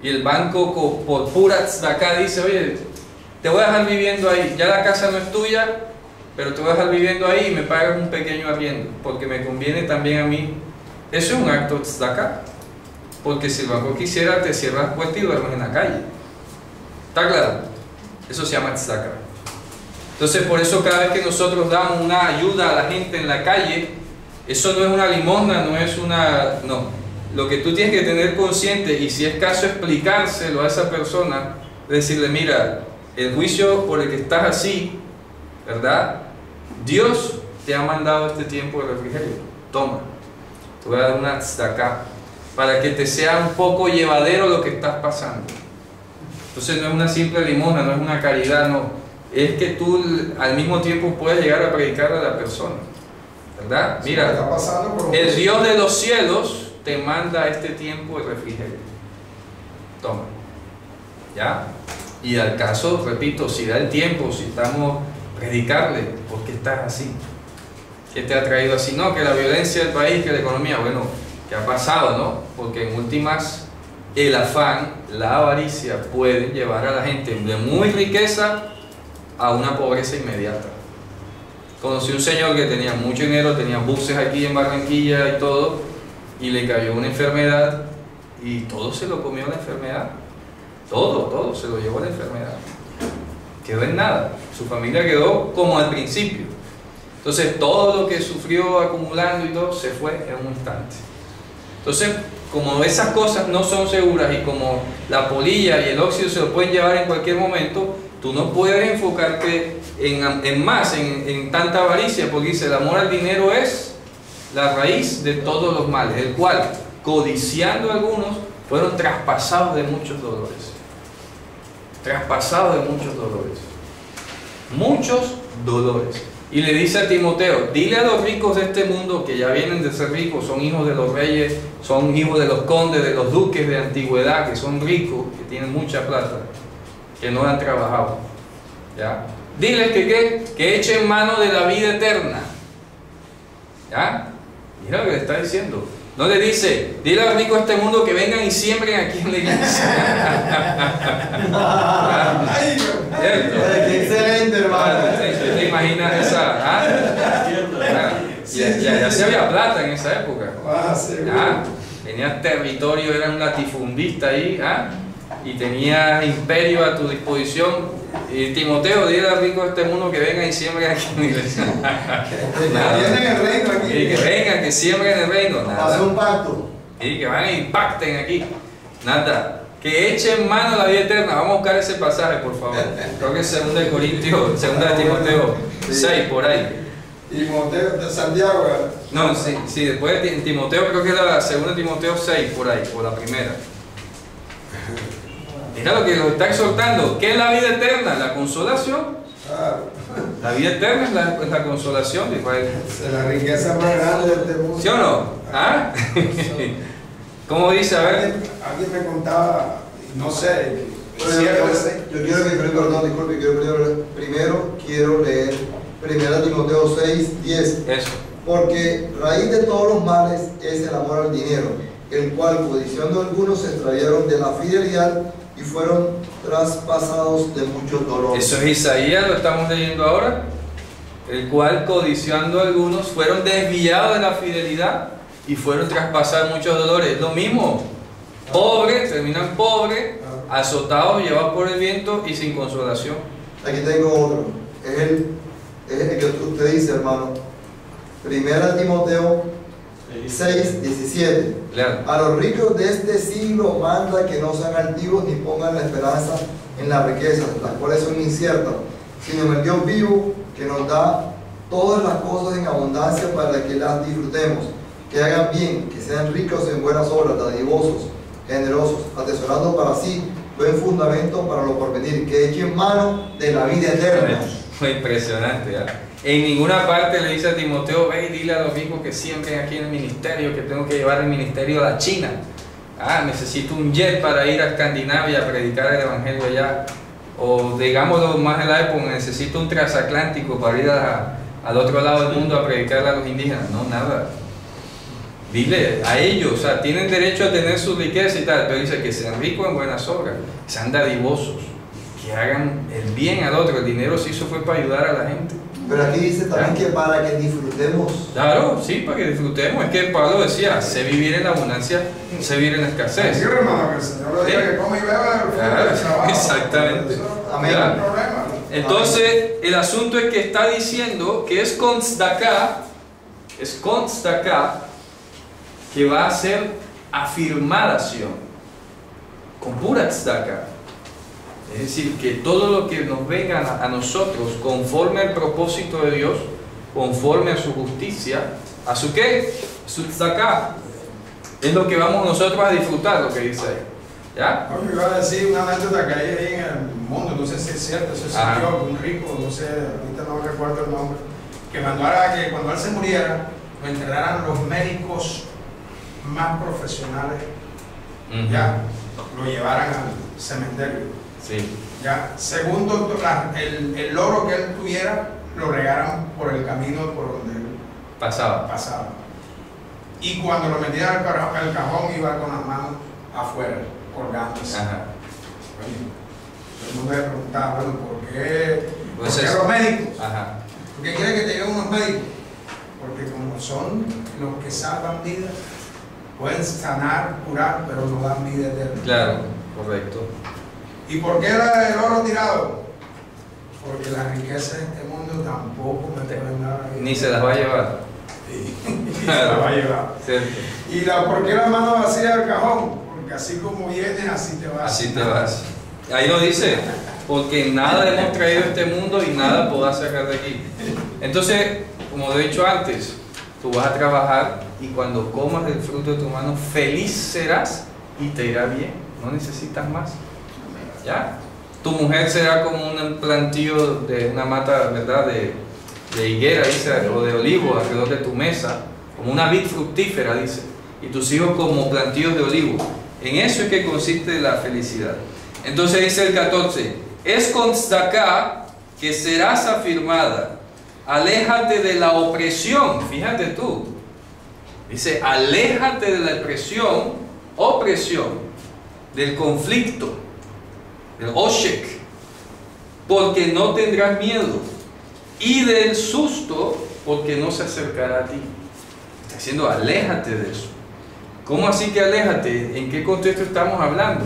y el banco por pura tzedakah dice: oye, te voy a dejar viviendo ahí, ya la casa no es tuya, pero te voy a dejar viviendo ahí y me pagas un pequeño arriendo, porque me conviene también a mí. Eso es un acto de tzedakah, porque si el banco quisiera, te cierra la puerta y duermes en la calle. ¿Está claro? Eso se llama tzedakah. Entonces, por eso cada vez que nosotros damos una ayuda a la gente en la calle, eso no es una limosna, no es una... no. Lo que tú tienes que tener consciente, y si es caso explicárselo a esa persona, decirle: mira, el juicio por el que estás así, ¿verdad? Dios te ha mandado este tiempo de refrigerio. Toma, te voy a dar una tzedakah para que te sea un poco llevadero lo que estás pasando. Entonces no es una simple limosna, no es una caridad, no. Es que tú al mismo tiempo puedes llegar a predicarle a la persona, ¿verdad? Mira, el Dios de los cielos te manda este tiempo de refrigerio. Toma. ¿Ya? Y al caso, repito, si da el tiempo, si estamos predicarle, ¿por qué estás así? ¿Qué te ha traído así? No, que la violencia del país, que la economía, bueno, ¿qué ha pasado, no? Porque en últimas, el afán, la avaricia pueden llevar a la gente de muy riqueza a una pobreza inmediata. Conocí un señor que tenía mucho dinero, tenía buses aquí en Barranquilla y todo, y le cayó una enfermedad y todo se lo comió la enfermedad. Todo se lo llevó la enfermedad. Quedó en nada. Su familia quedó como al principio. Entonces todo lo que sufrió acumulando y todo se fue en un instante. Entonces, como esas cosas no son seguras y como la polilla y el óxido se lo pueden llevar en cualquier momento, tú no puedes enfocarte en tanta avaricia, porque dice: el amor al dinero es la raíz de todos los males, el cual, codiciando algunos, fueron traspasados de muchos dolores. Traspasados de muchos dolores. Muchos dolores. Y le dice a Timoteo: dile a los ricos de este mundo, que ya vienen de ser ricos, son hijos de los reyes, son hijos de los condes, de los duques de antigüedad, que son ricos, que tienen mucha plata, que no han trabajado. ¿Ya? Diles que echen mano de la vida eterna. ¿Ya? Mira lo que le está diciendo. No le dice: dile a los ricos de este mundo que vengan y siembren aquí en la iglesia. ¡Qué excelente, hermano! ¿Te imaginas esa? Ya se había plata en esa época. Tenías territorio, eras un latifundista ahí, y tenías imperio a tu disposición. Y Timoteo, dile a los ricos de este mundo que vengan y siembren aquí en la iglesia. Que el reino aquí. Y que vengan, que siembren el reino. Hacer un pacto. Y que van e impacten aquí. Nada. Que echen mano a la vida eterna. Vamos a buscar ese pasaje, por favor. Creo que es 2 de Timoteo 6, por ahí. Timoteo de Santiago, ¿verdad? No, sí, después de Timoteo, creo que era la segunda Timoteo 6, por ahí, o la primera. Mira lo que nos está exhortando. ¿Qué es la vida eterna? La consolación. Claro. La vida eterna es la consolación, dijo él. Es la riqueza más grande de este mundo. ¿Sí o no? ¿Ah? ¿Cómo dice? A ver. Alguien me contaba, no sé, Yo quiero que primero quiero leer 1 Timoteo 6, 10. Eso. Porque raíz de todos los males es el amor al dinero, el cual, codiciando algunos, se extraviaron de la fidelidad y fueron traspasados de muchos dolores. Eso es Isaías, lo estamos leyendo ahora. El cual, codiciando algunos, fueron desviados de la fidelidad y fueron traspasados muchos dolores. Lo mismo, pobres, terminan pobres, azotados, llevados por el viento y sin consolación. Aquí tengo otro. Es el que usted dice, hermano. 1 Timoteo 6, 17. Lean. A los ricos de este siglo manda que no sean altivos ni pongan la esperanza en las riquezas, las cuales son inciertas, sino en el Dios vivo que nos da todas las cosas en abundancia para que las disfrutemos, que hagan bien, que sean ricos en buenas obras, dadivosos, generosos, atesorando para sí buen fundamento para lo porvenir, que echen mano de la vida eterna. Fue impresionante, ¿ya? En ninguna parte le dice a Timoteo, ve y dile a los ricos que siempre aquí en el ministerio, que tengo que llevar el ministerio a la China. Necesito un jet para ir a Escandinavia a predicar el evangelio allá. O digámoslo más en la época, necesito un transatlántico para ir al otro lado del mundo a predicar a los indígenas. No, nada. Dile a ellos, o sea, tienen derecho a tener su riqueza y tal, pero dice que sean ricos en buenas obras, que sean dadivosos, que hagan el bien al otro. El dinero se hizo fue para ayudar a la gente. Pero aquí dice también que para que disfrutemos. Claro, sí, para que disfrutemos. Es que Pablo decía, sé vivir en la abundancia, sé vivir en la escasez. Sí, hermano, que el Señor le diga que come y beba el fruto del trabajo. Exactamente. Amén. No hay problema. Entonces, el asunto es que está diciendo que es con tzedakah, que va a ser afirmación, con pura tzedakah. Es decir, que todo lo que nos venga a nosotros conforme al propósito de Dios, conforme a su justicia, ¿a su qué? Su tzedakah. Es lo que vamos nosotros a disfrutar, lo que dice ahí. ¿Ya? No, yo iba a decir una anécdota que hay ahí en el mundo, no sé si es cierto, eso se dio un rico, no sé, ahorita no recuerdo el nombre, que mandara que cuando él se muriera, lo enterraran los médicos más profesionales, ya, lo llevaran al cementerio. Sí. Ya, segundo, el oro que él tuviera lo regaran por el camino por donde él pasaba. Y cuando lo metían al cajón iba con las manos afuera, colgándose. Ajá. Todo el mundo le preguntaba, bueno, ¿por qué Pues los médicos? Ajá. ¿Por qué quieren que te lleguen unos médicos? Porque como son los que salvan vidas, pueden sanar, curar, pero no dan vida eterna. Claro, correcto. ¿Y por qué era el oro tirado? Porque las riquezas de este mundo tampoco me pueden dar la vida. Ni se las va a llevar. Sí. Se las va a llevar. Cierto. ¿Y por qué la mano vacía del cajón? Porque así como vienes, así te vas. Así te vas. Ahí lo dice, porque nada hemos traído a este mundo y nada podrás sacar de aquí. Entonces, como he dicho antes, tú vas a trabajar y cuando comas el fruto de tu mano, feliz serás y te irá bien. No necesitas más. ¿Ya? Tu mujer será como un plantío de una mata, ¿verdad? De higuera, dice, o de olivo alrededor de tu mesa, como una vid fructífera, dice, y tus hijos como plantíos de olivo. En eso es que consiste la felicidad. Entonces dice el 14, es con tzedakah que serás afirmada, aléjate de la opresión, fíjate tú, dice, aléjate de la opresión, del conflicto, del oshek, porque no tendrás miedo, y del susto, porque no se acercará a ti. Está diciendo, aléjate de eso. ¿Cómo así que aléjate? ¿En qué contexto estamos hablando?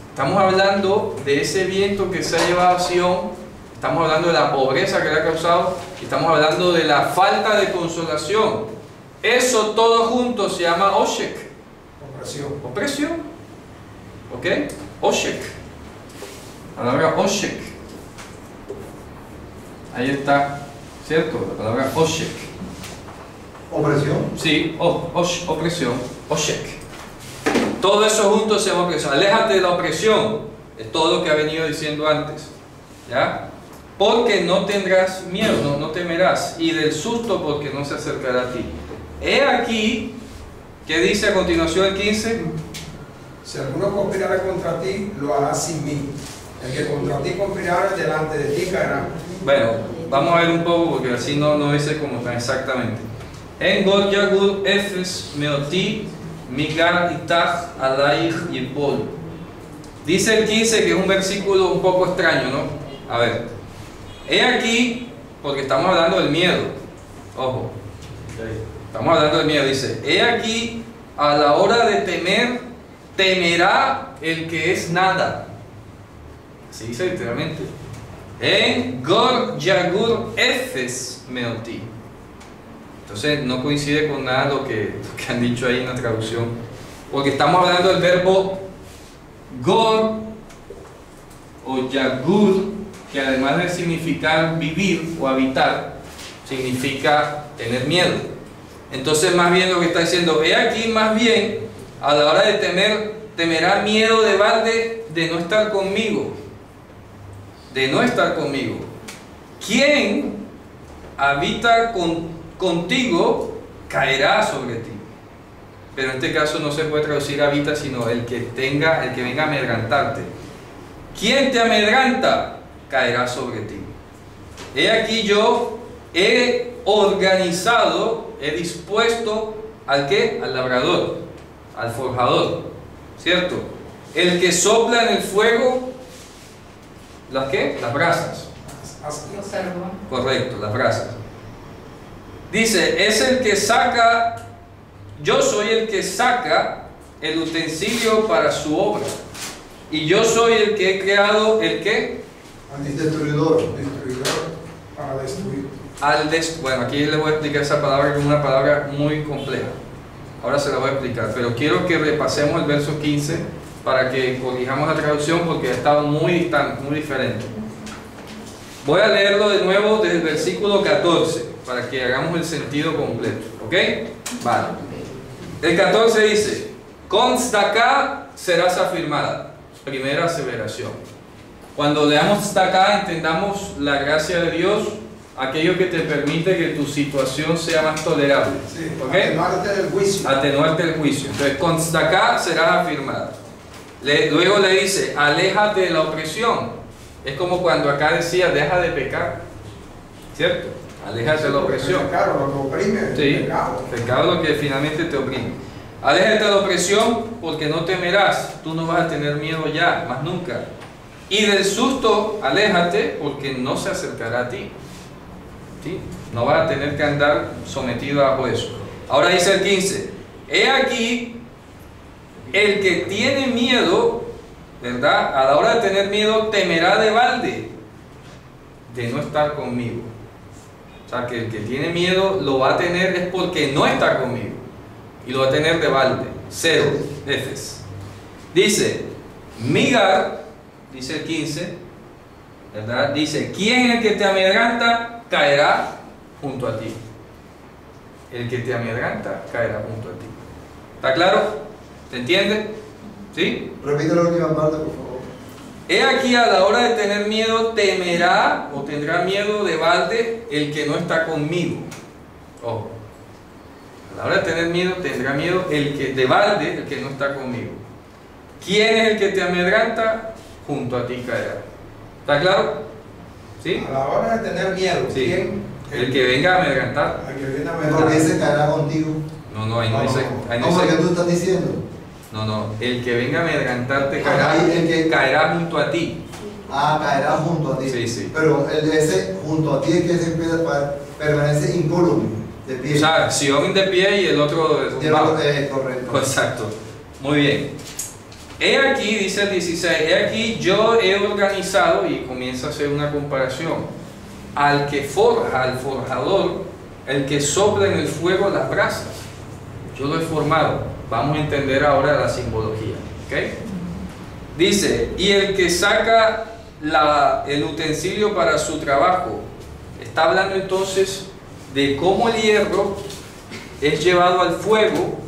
Estamos hablando de ese viento que se ha llevado a Sion, estamos hablando de la pobreza que le ha causado, y estamos hablando de la falta de consolación. Eso todo junto se llama oshek. Opresión. ¿Ok? Oshek. La palabra oshek. Ahí está. ¿cierto? La palabra oshek. Opresión. Sí, opresión, oshek. Todo eso junto se llama opresión. Aléjate de la opresión, es todo lo que ha venido diciendo antes, ¿ya? Porque no tendrás miedo, no temerás, y del susto porque no se acercará a ti. He aquí, ¿qué dice a continuación el 15? Si alguno conspirara contra ti, lo hará sin mí. El que contra ti conspirara delante de ti caerá. Bueno, vamos a ver un poco porque así no dice como tan exactamente. En God Yagur Efes Meoti Migar Itach Alaich Yipol. Dice el 15 que es un versículo un poco extraño, ¿no? A ver. He aquí, porque estamos hablando del miedo. Ojo. Estamos hablando del miedo. Dice, he aquí, a la hora de temer, temerá el que es nada. Así dice literalmente. En Gor Yagur Efes Meoti. Entonces no coincide con nada lo que han dicho ahí en la traducción. Porque estamos hablando del verbo Gor o Yagur, que además de significar vivir o habitar, significa tener miedo. Entonces más bien lo que está diciendo, he aquí más bien, a la hora de temer, temerá miedo de balde de no estar conmigo. De no estar conmigo. ¿Quién habita contigo caerá sobre ti? Pero en este caso no se puede traducir habita, sino el que venga a amedrantarte. ¿Quién te amedranta? Caerá sobre ti. He aquí yo he organizado, he dispuesto ¿al qué? Al labrador, al forjador, ¿cierto? El que sopla en el fuego, ¿las qué? Las brasas. Los carbones. Correcto, las brasas. Dice, es el que saca, yo soy el que saca el utensilio para su obra. Y yo soy el que he creado, ¿el qué? Destruidor. Destruidor para destruir. Bueno, aquí les voy a explicar esa palabra que es una palabra muy compleja. Ahora se la voy a explicar, pero quiero que repasemos el verso 15 para que corrijamos la traducción porque ha estado muy distante, muy diferente. Voy a leerlo de nuevo desde el versículo 14 para que hagamos el sentido completo, ¿ok? Vale. El 14 dice, con tzedakah serás afirmada. Primera aseveración. Cuando leamos tzedakah entendamos la gracia de Dios, aquello que te permite que tu situación sea más tolerable. Sí, ¿okay? atenuarte del juicio. Atenuarte el juicio. Entonces, con tzedakah serás afirmada. Luego le dice, aléjate de la opresión. Es como cuando acá decía, deja de pecar. ¿Cierto? Aléjate de la opresión. Claro, lo que oprime, Sí, el pecado. pecado es lo que finalmente te oprime. Aléjate de la opresión porque no temerás. Tú no vas a tener miedo ya, más nunca. Y del susto, aléjate porque no se acercará a ti. ¿Sí? No vas a tener que andar sometido bajo eso. Ahora dice el 15, he aquí el que tiene miedo, ¿verdad? A la hora de tener miedo temerá de balde de no estar conmigo. O sea que el que tiene miedo lo va a tener es porque no está conmigo y lo va a tener de balde. 0, Efes. Dice Migar, dice el 15, ¿verdad? Dice, ¿quién es el que te amedranta? Caerá junto a ti. El que te amedranta caerá junto a ti. ¿Está claro? ¿Se entiende? ¿Sí? Repite la última parte, por favor. He aquí a la hora de tener miedo temerá o tendrá miedo de balde el que no está conmigo. Ojo. A la hora de tener miedo tendrá miedo el que de balde el que no está conmigo. ¿Quién es el que te amedranta? Junto a ti caerá. ¿Está claro? ¿Sí? A la hora de tener miedo, Sí. ¿quién? El que venga a amedrentar. El que viene a Porque amedrentar. ese caerá contigo. No, ahí no dice. Ahí no ¿Cómo que dice. tú estás diciendo? No, el que venga a amedrentarte Ajá, y el que- caerá junto a ti. Ah, caerá junto a ti. Sí, sí. Pero el de ese junto a ti es que se permanece incólume, de pie. O sea, Sion de pie y el otro Lleva- derrumbado. correcto. Exacto. Muy bien. He aquí, dice el 16, he aquí yo he organizado, y comienza a hacer una comparación, al que forja, al forjador, el que sopla en el fuego las brasas. Yo lo he formado. Vamos a entender ahora la simbología. ¿Okay? Dice, y el que saca el utensilio para su trabajo. está hablando entonces de cómo el hierro es llevado al fuego,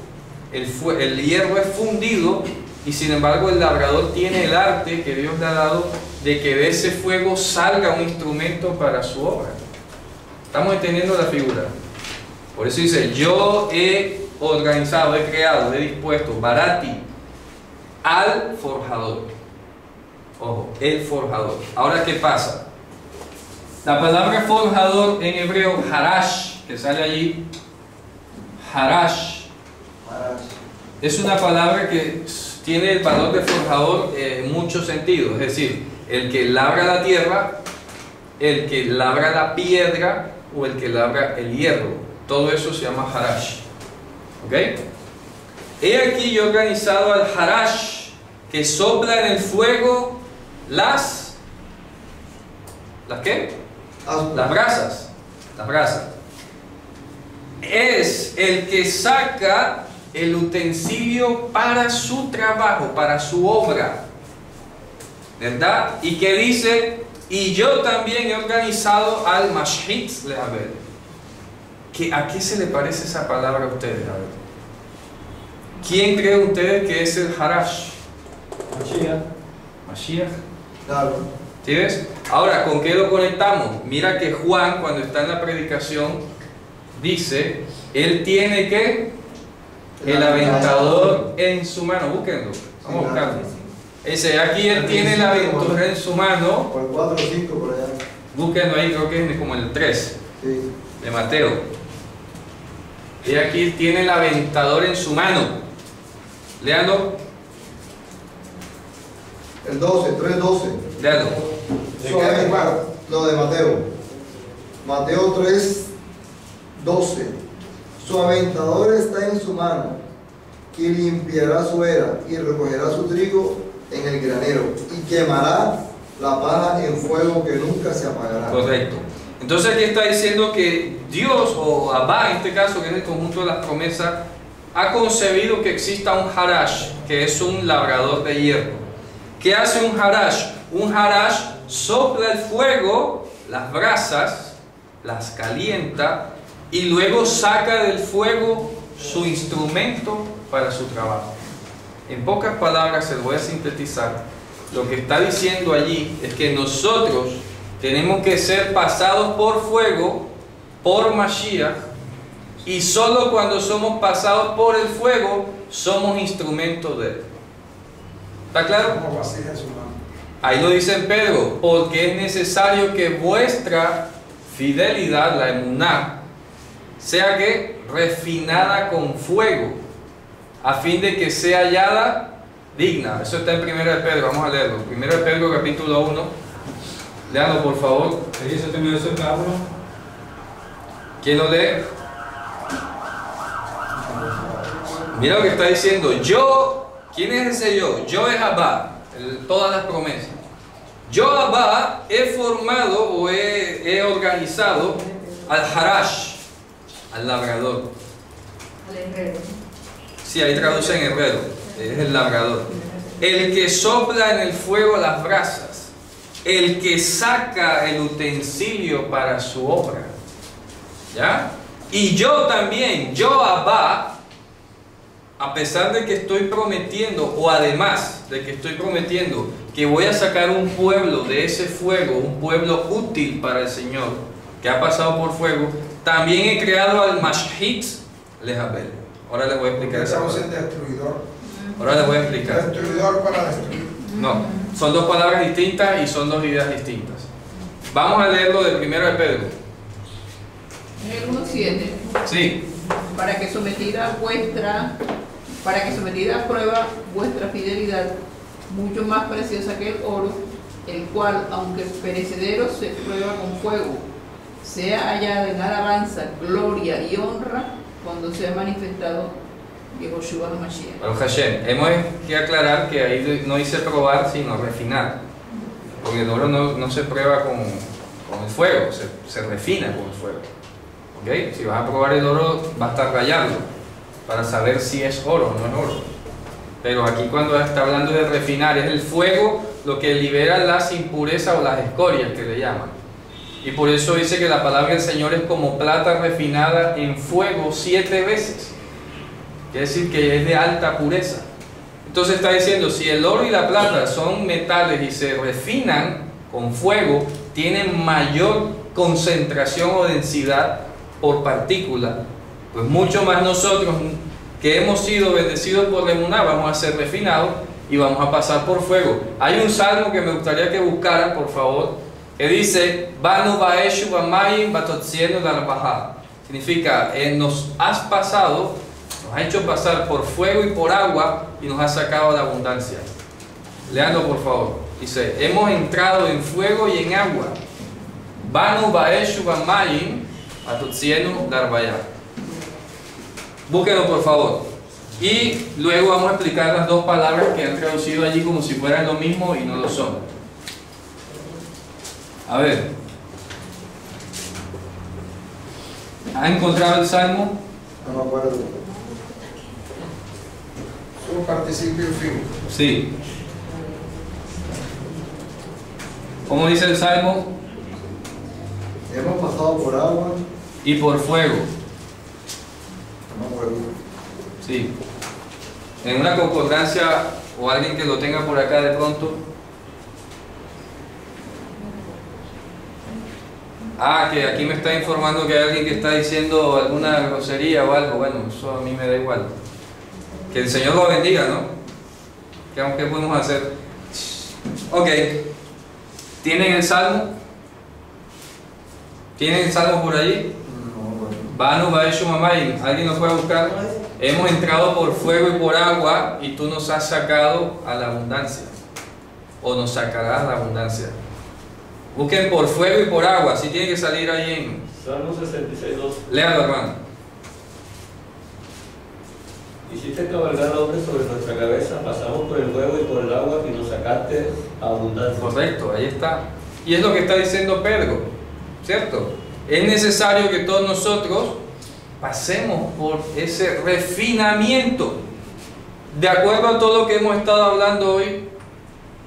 el hierro es fundido, y sin embargo el labrador tiene el arte que Dios le ha dado de que de ese fuego salga un instrumento para su obra. ¿Estamos entendiendo la figura? Por eso dice, yo he organizado, he creado, he dispuesto, barati, al forjador. Ojo, el forjador. Ahora, ¿qué pasa? La palabra forjador en hebreo, harash, que sale allí, harash, es una palabra que tiene el valor de forjador en muchos sentidos. Es decir, el que labra la tierra, el que labra la piedra o el que labra el hierro. Todo eso se llama harash. ¿Ok? He aquí yo he organizado al harash que sopla en el fuego ¿las qué? Las brasas. Las brasas. Es el que saca el utensilio para su trabajo, para su obra, ¿verdad? Y que dice, y yo también he organizado al mashhit lehaber. ¿A qué se le parece esa palabra a ustedes? A ver. ¿Quién creen ustedes que es el harash? Mashiach. Claro. ¿Sí ves? Ahora, ¿con qué lo conectamos? Mira que Juan, cuando está en la predicación, dice, él tiene que el aventador en su mano. Búsquenlo, vamos a buscarlo. Dice, aquí él tiene el aventador en su mano. Por 4 o 5 por allá. Búsquenlo ahí, creo que es como el 3 Sí. de Mateo. Y aquí él tiene el aventador en su mano. Léalo. El 12, 3:12. Léalo. No, de Mateo. Mateo 3:12. Su aventador está en su mano, y limpiará su era, y recogerá su trigo en el granero, y quemará la paja en fuego que nunca se apagará. Correcto. Entonces aquí está diciendo que Dios, o Abba en este caso, que es el conjunto de las promesas, ha concebido que exista un harash, que es un labrador de hierro. ¿Qué hace un harash? Un harash sopla el fuego, las brasas, las calienta, y luego saca del fuego su instrumento para su trabajo. En pocas palabras, se lo voy a sintetizar. Lo que está diciendo allí es que nosotros tenemos que ser pasados por fuego, por Mashiach, y solo cuando somos pasados por el fuego, somos instrumentos de él. ¿Está claro? Como vasija en su mano. Ahí lo dice en Pedro, porque es necesario que vuestra fidelidad, la emuná, sea que refinada con fuego, a fin de que sea hallada digna. Eso está en 1 de Pedro, vamos a leerlo. 1 de Pedro capítulo 1. Léanlo por favor. ¿Qué dice también eso, Pablo? ¿Quién lo lee? Mira lo que está diciendo. Yo, ¿quién es ese yo? Yo es Abba, todas las promesas. Yo Abba he formado o he organizado al harash, al labrador. Al herrero. Sí, ahí traduce en hebreo, es el labrador. El que sopla en el fuego las brasas, el que saca el utensilio para su obra. ¿Ya? Y yo también, yo Abba, a pesar de que estoy prometiendo, o además de que estoy prometiendo que voy a sacar un pueblo de ese fuego, un pueblo útil para el Señor, que ha pasado por fuego, también he creado al Mashhit Lehabel. Ahora les voy a explicar esa Estamos cosa. en destruidor. Ahora les voy a explicar. Destruidor para destruir. No, son dos palabras distintas y son dos ideas distintas. Vamos a leerlo del 1 de Pedro. En el 1:7. Sí, Para que sometida a prueba vuestra fidelidad, mucho más preciosa que el oro, el cual, aunque perecedero, se prueba con fuego, sea hallada en alabanza, gloria y honra cuando sea manifestado Yehoshua HaMashiach. Baruch Hashem. Hemos que aclarar que ahí no dice probar, sino refinar. Porque el oro no se prueba con el fuego, se refina con el fuego. ¿Ok? Si vas a probar el oro, basta rayarlo para saber si es oro o no es oro. Pero aquí cuando está hablando de refinar, es el fuego lo que libera las impurezas o las escorias que le llaman. Y por eso dice que la palabra del Señor es como plata refinada en fuego 7 veces. Quiere decir que es de alta pureza. Entonces está diciendo, si el oro y la plata son metales y se refinan con fuego, tienen mayor concentración o densidad por partícula, pues mucho más nosotros que hemos sido bendecidos por la emuná vamos a ser refinados y vamos a pasar por fuego. Hay un salmo que me gustaría que buscaran, por favor, que dice Banu baeshu bamayim batotzienu darbaha. Significa, nos has pasado, nos ha hecho pasar por fuego y por agua y nos ha sacado de la abundancia. Leanlo por favor. Dice, hemos entrado en fuego y en agua. Banu baeshu bamayim batotzienu darbaha. Búsquenlo por favor. Y luego vamos a explicar las dos palabras que han traducido allí como si fueran lo mismo y no lo son. A ver. ¿Ha encontrado el salmo? No me acuerdo. Solo participio fijo. Sí. ¿Cómo dice el salmo? Hemos pasado por agua. Y por fuego. No me acuerdo. Sí. En una concordancia o alguien que lo tenga por acá de pronto. Ah, que aquí me está informando que hay alguien que está diciendo alguna grosería o algo. Bueno, eso a mí me da igual. Que el Señor lo bendiga, ¿no? ¿Qué podemos hacer? Ok. ¿Tienen el salmo? ¿Tienen el salmo por allí? Banu baeshu mamayim. ¿Alguien lo puede buscar? Hemos entrado por fuego y por agua y tú nos has sacado a la abundancia. O nos sacarás a la abundancia. Busquen por fuego y por agua. Así tiene que salir ahí en... Salmo 66:2. Léalo, hermano. Hiciste cabalgar al hombre sobre nuestra cabeza, pasamos por el fuego y por el agua y nos sacaste a abundancia. Correcto, ahí está. Y es lo que está diciendo Pedro, ¿cierto? Es necesario que todos nosotros pasemos por ese refinamiento. De acuerdo a todo lo que hemos estado hablando hoy,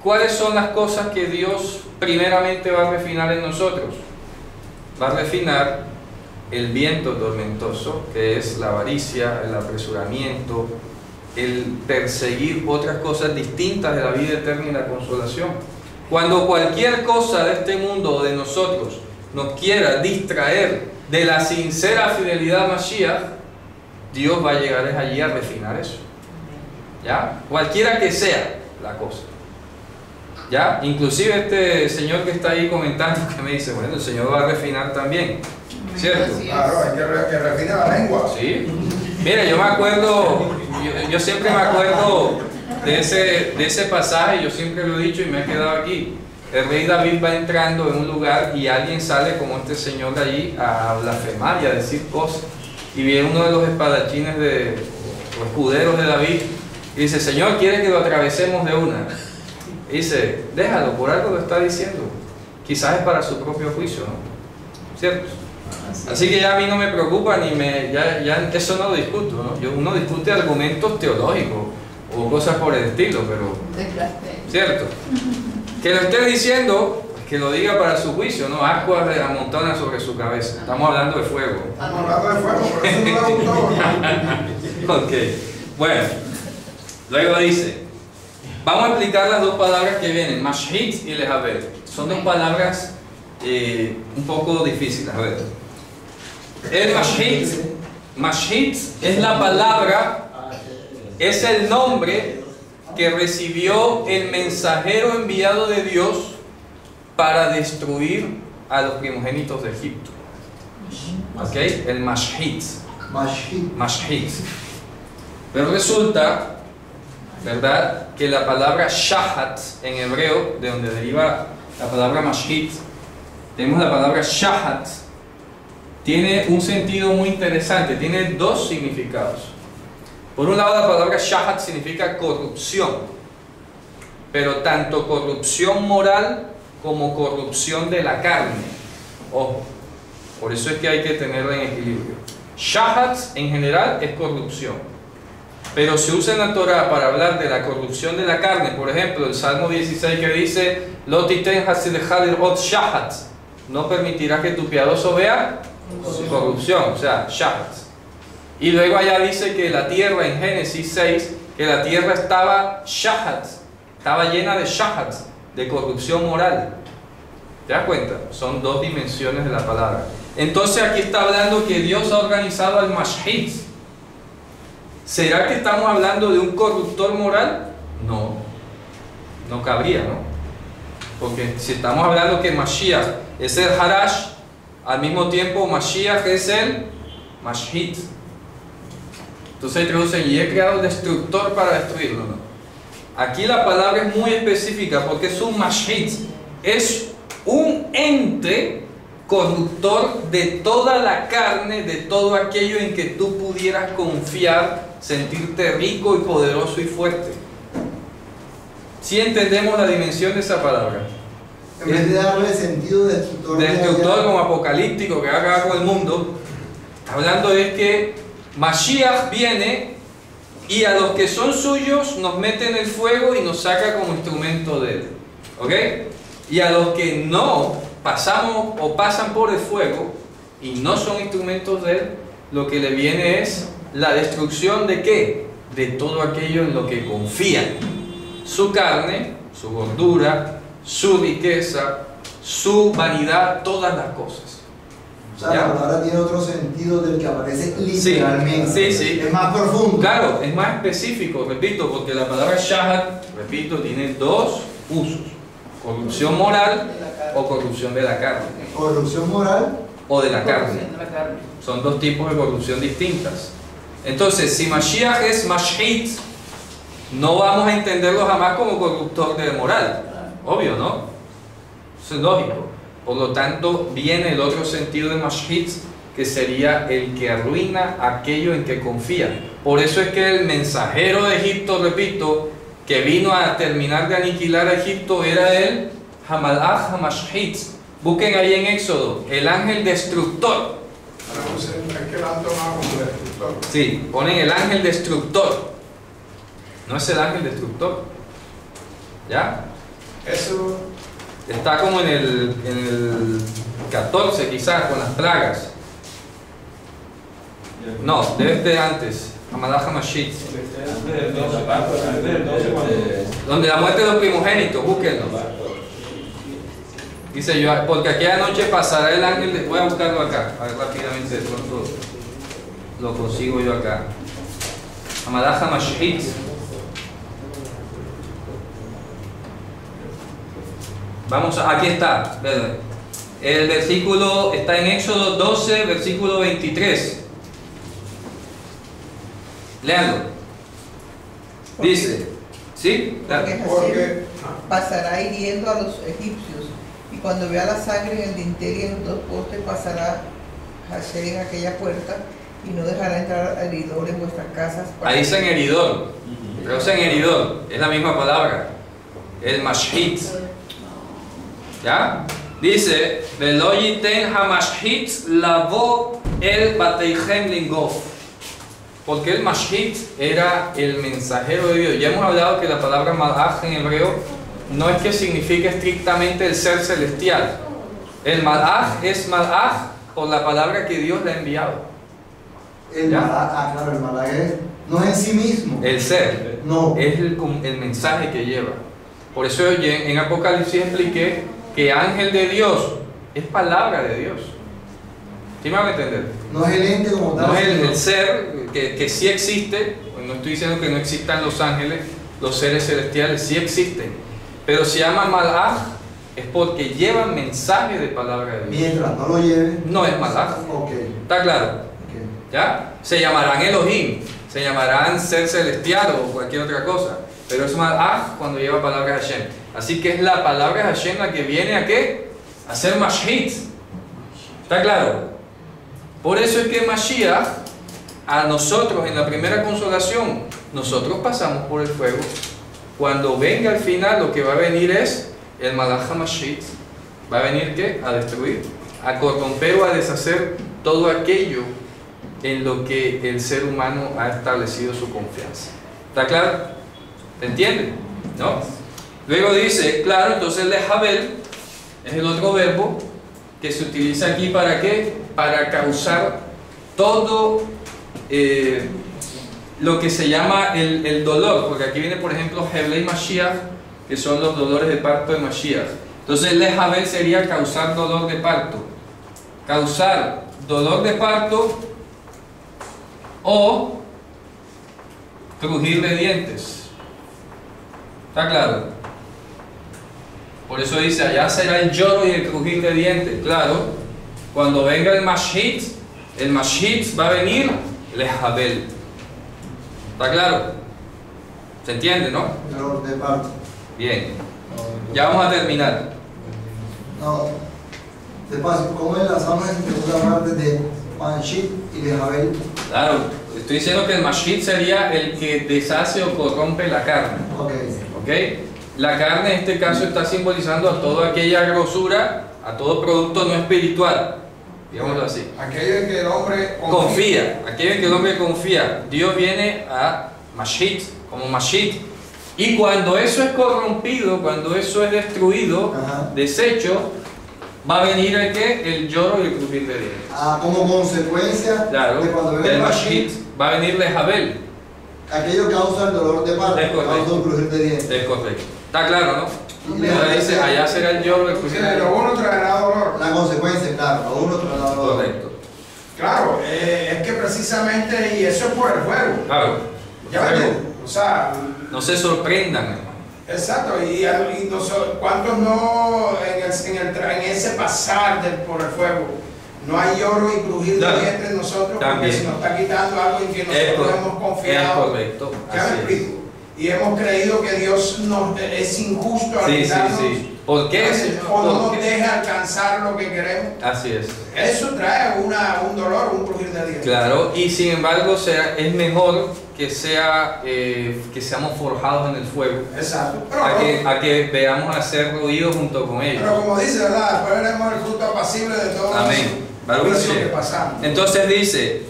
¿cuáles son las cosas que Dios primeramente va a refinar en nosotros? Va a refinar el viento tormentoso, que es la avaricia, el apresuramiento, el perseguir otras cosas distintas de la vida eterna y la consolación. Cuando cualquier cosa de este mundo o de nosotros nos quiera distraer de la sincera fidelidad a Mashiach, Dios va a llegar allí a refinar eso. ¿Ya? Cualquiera que sea la cosa. ¿Ya? Inclusive este señor que está ahí comentando que me dice, bueno, el Señor va a refinar también. ¿Cierto? Claro, hay que refine la lengua. Sí. Mira, yo me acuerdo, yo siempre me acuerdo de ese pasaje, yo siempre lo he dicho y me ha quedado aquí. El rey David va entrando en un lugar y alguien sale como este señor de allí a blasfemar y a decir cosas. Y viene uno de los espadachines los escuderos de David y dice, Señor, ¿quiere que lo atravesemos de una? Y dice, déjalo, por algo lo está diciendo. Quizás es para su propio juicio, ¿no? ¿Cierto? Así que ya a mí no me preocupa ni ya eso no lo discuto, ¿no? Uno discute argumentos teológicos o cosas por el estilo, pero ¿cierto? Que lo esté diciendo, que lo diga para su juicio, ¿no? Aguas amontonan sobre su cabeza. Estamos hablando de fuego. Estamos hablando de fuego, por eso no me gustó. Ok, bueno, luego dice, vamos a explicar las dos palabras que vienen, mashhit y lehaber. Son dos palabras un poco difíciles, a ver. El mashhit es la palabra, es el nombre que recibió el mensajero enviado de Dios para destruir a los primogénitos de Egipto. ¿Ok? El mashhit. Mashhit. Pero resulta, ¿verdad?, que la palabra shahat en hebreo, de donde deriva la palabra mashhit, tenemos la palabra shahat, tiene un sentido muy interesante, tiene dos significados. Por un lado, la palabra shahat significa corrupción, pero tanto corrupción moral como corrupción de la carne. Ojo, por eso es que hay que tenerlo en equilibrio. Shahat en general es corrupción, pero se usa en la Torah para hablar de la corrupción de la carne. Por ejemplo, el Salmo 16 que dice Lo titen hasilechal irot shahat, no permitirá que tu piadoso vea corrupción, o sea, shahat. Y luego allá dice que la tierra, en Génesis 6, que la tierra estaba shahat, estaba llena de shahat, de corrupción moral. ¿Te das cuenta? Son dos dimensiones de la palabra. Entonces aquí está hablando que Dios ha organizado al mashhit. ¿Será que estamos hablando de un corruptor moral? No, no cabría, ¿no? Porque si estamos hablando que Mashiach es el Harash, al mismo tiempo Mashiach es el Mashhit. Entonces traducen, y he creado el destructor para destruirlo, ¿no? Aquí la palabra es muy específica porque es un Mashhit, es un ente corruptor de toda la carne, de todo aquello en que tú pudieras confiar, sentirte rico y poderoso y fuerte. Si entendemos la dimensión de esa palabra. En vez de darle sentido de destructor, Destructor como apocalíptico que va a acabar con el mundo, hablando es que Mashiach viene y a los que son suyos nos mete en el fuego y nos saca como instrumento de él. ¿Ok? Y a los que no pasamos o pasan por el fuego y no son instrumentos de él, lo que le viene es la destrucción de ¿qué? De todo aquello en lo que confían. Su carne, su gordura, su riqueza, su vanidad, todas las cosas. O sea, la palabra tiene otro sentido del que aparece literalmente. Sí, sí. Es más profundo. Claro, es más específico, repito, porque la palabra shahat, repito, tiene dos usos. Corrupción moral o corrupción de la carne. Corrupción moral O de la carne. Corrupción de la carne. Son dos tipos de corrupción distintas. Entonces, si Mashiach es Mashhit, no vamos a entenderlo jamás como corruptor de moral. Obvio, ¿no? Eso es lógico. Por lo tanto, viene el otro sentido de Mashhit, que sería el que arruina aquello en que confía. Por eso es que el mensajero de Egipto, repito, que vino a terminar de aniquilar a Egipto, era el Hamalach HaMashhit. Busquen ahí en Éxodo, el ángel destructor. Es que lo han tomado como destructor. Sí, ponen el ángel destructor. No es el ángel destructor. ¿Ya? Eso, Está como en el 14 quizás, con las plagas. No, debe ser antes. Hamalach HaMashhit. Donde la muerte de los primogénitos, búsquenlo. Dice yo, porque aquella noche pasará el ángel de... Voy a buscarlo acá, a ver rápidamente, de pronto lo consigo yo acá. Hamalach HaMashhit. Vamos a, aquí está, el versículo está en Éxodo 12, versículo 23. Léanlo. Dice, ¿sí? Porque Hashem porque pasará hiriendo a los egipcios, y cuando vea la sangre en el dintel y en los dos postes, pasará Hashem en aquella puerta y no dejará entrar heridor en vuestras casas. Ahí dicen heridor, pero dicen heridor, es la misma palabra, el mashhit. ¿Ya? Dice, Velo yiten hamashhit lavo el bateichem lingof. Porque el mashhit era el mensajero de Dios. Ya hemos hablado que la palabra malach en hebreo no es que signifique estrictamente el ser celestial. El malach es malach por la palabra que Dios le ha enviado. el ¿Ya? malaj, claro, el malaj no es en sí mismo. El ser No. es el mensaje que lleva. Por eso en Apocalipsis expliqué que ángel de Dios es palabra de Dios. ¿Sí me van a entender? No es el ente como tal. No es sino- el ser que sí existe. No estoy diciendo que no existan los ángeles, los seres celestiales, sí existen. Pero se llama malaj es porque llevan mensaje de palabra de Dios. Mientras no lo lleve. No es malaj. Ok. ¿Está claro? Ok. ¿Ya? Se llamarán Elohim, se llamarán ser celestial o cualquier otra cosa. Pero es malaj cuando lleva palabra de Hashem. Así que es la palabra de Hashem la que viene a ¿qué? A ser mashhit. ¿Está claro? Por eso es que Mashiach, a nosotros en la primera consolación, nosotros pasamos por el fuego. Cuando venga al final, lo que va a venir es el Malach HaMashhit. ¿Va a venir qué? A destruir, a corromper o a deshacer todo aquello en lo que el ser humano ha establecido su confianza. ¿Está claro? ¿Se entiende? ¿No? Luego dice, claro, entonces el Lehabel es el otro verbo que se utiliza aquí ¿para qué? Para causar todo lo que se llama el dolor, porque aquí viene por ejemplo Heblei Mashiach, que son los dolores de parto de Mashiach. Entonces Lehabel sería causar dolor de parto. Causar dolor de parto o crujir de dientes. ¿Está claro? Por eso dice, allá será el lloro y el crujir de dientes. Claro, cuando venga el Mashhit va a venir Lehabel. ¿Está claro? ¿Se entiende, no? Dolor de parto. Bien. Ya vamos a terminar. No, despacio, ¿cómo enlazamos en segunda parte de Mashhit y de Jabel? Claro, estoy diciendo que el Mashhit sería el que deshace o corrompe la carne. Ok. ¿Ok? La carne en este caso está simbolizando a toda aquella grosura, a todo producto no espiritual, digámoslo así. Aquello en que el hombre Confía, aquello en que el hombre confía. Dios viene a Mashhit, como Mashhit. Y cuando eso es corrompido, cuando eso es destruido, Ajá. deshecho, va a venir el que, el lloro y el crujir de dientes. Ah, como consecuencia Claro, de cuando venga del el Mashhit va a venir Lehabel. aquello causa el dolor de parto, Es correcto. causa un crujir de dientes. Es correcto. ¿Está claro, no? Y Ahora dice, allá será el lloro y el crujir de lo dientes. uno traerá dolor. la consecuencia, claro, lo uno traerá dolor. Correcto. Claro, es que precisamente, y eso es por el fuego. Claro. ¿Ya me entiendes? O sea, No se sorprendan, hermano. exacto, ¿cuántos no en ese pasar por el fuego no hay lloro y crujir Claro. de dientes nosotros? También. Porque se nos está quitando algo en que Es nosotros hemos Es confiado. correcto. ¿Ya Así me es. explico? Y hemos creído que Dios es injusto al Sí, sí, quitarnos, sí. ¿Por qué? o no ¿Por nos qué? deja alcanzar lo que queremos. Así es. Eso trae un dolor, un crujir de dientes. Claro, y sin embargo es mejor que seamos forjados en el fuego Exacto. a que veamos hacer ruido junto con ellos. Pero como dice, ¿verdad? Después veremos el fruto apacible de todo Amén. el juicio que pasamos. Entonces dice,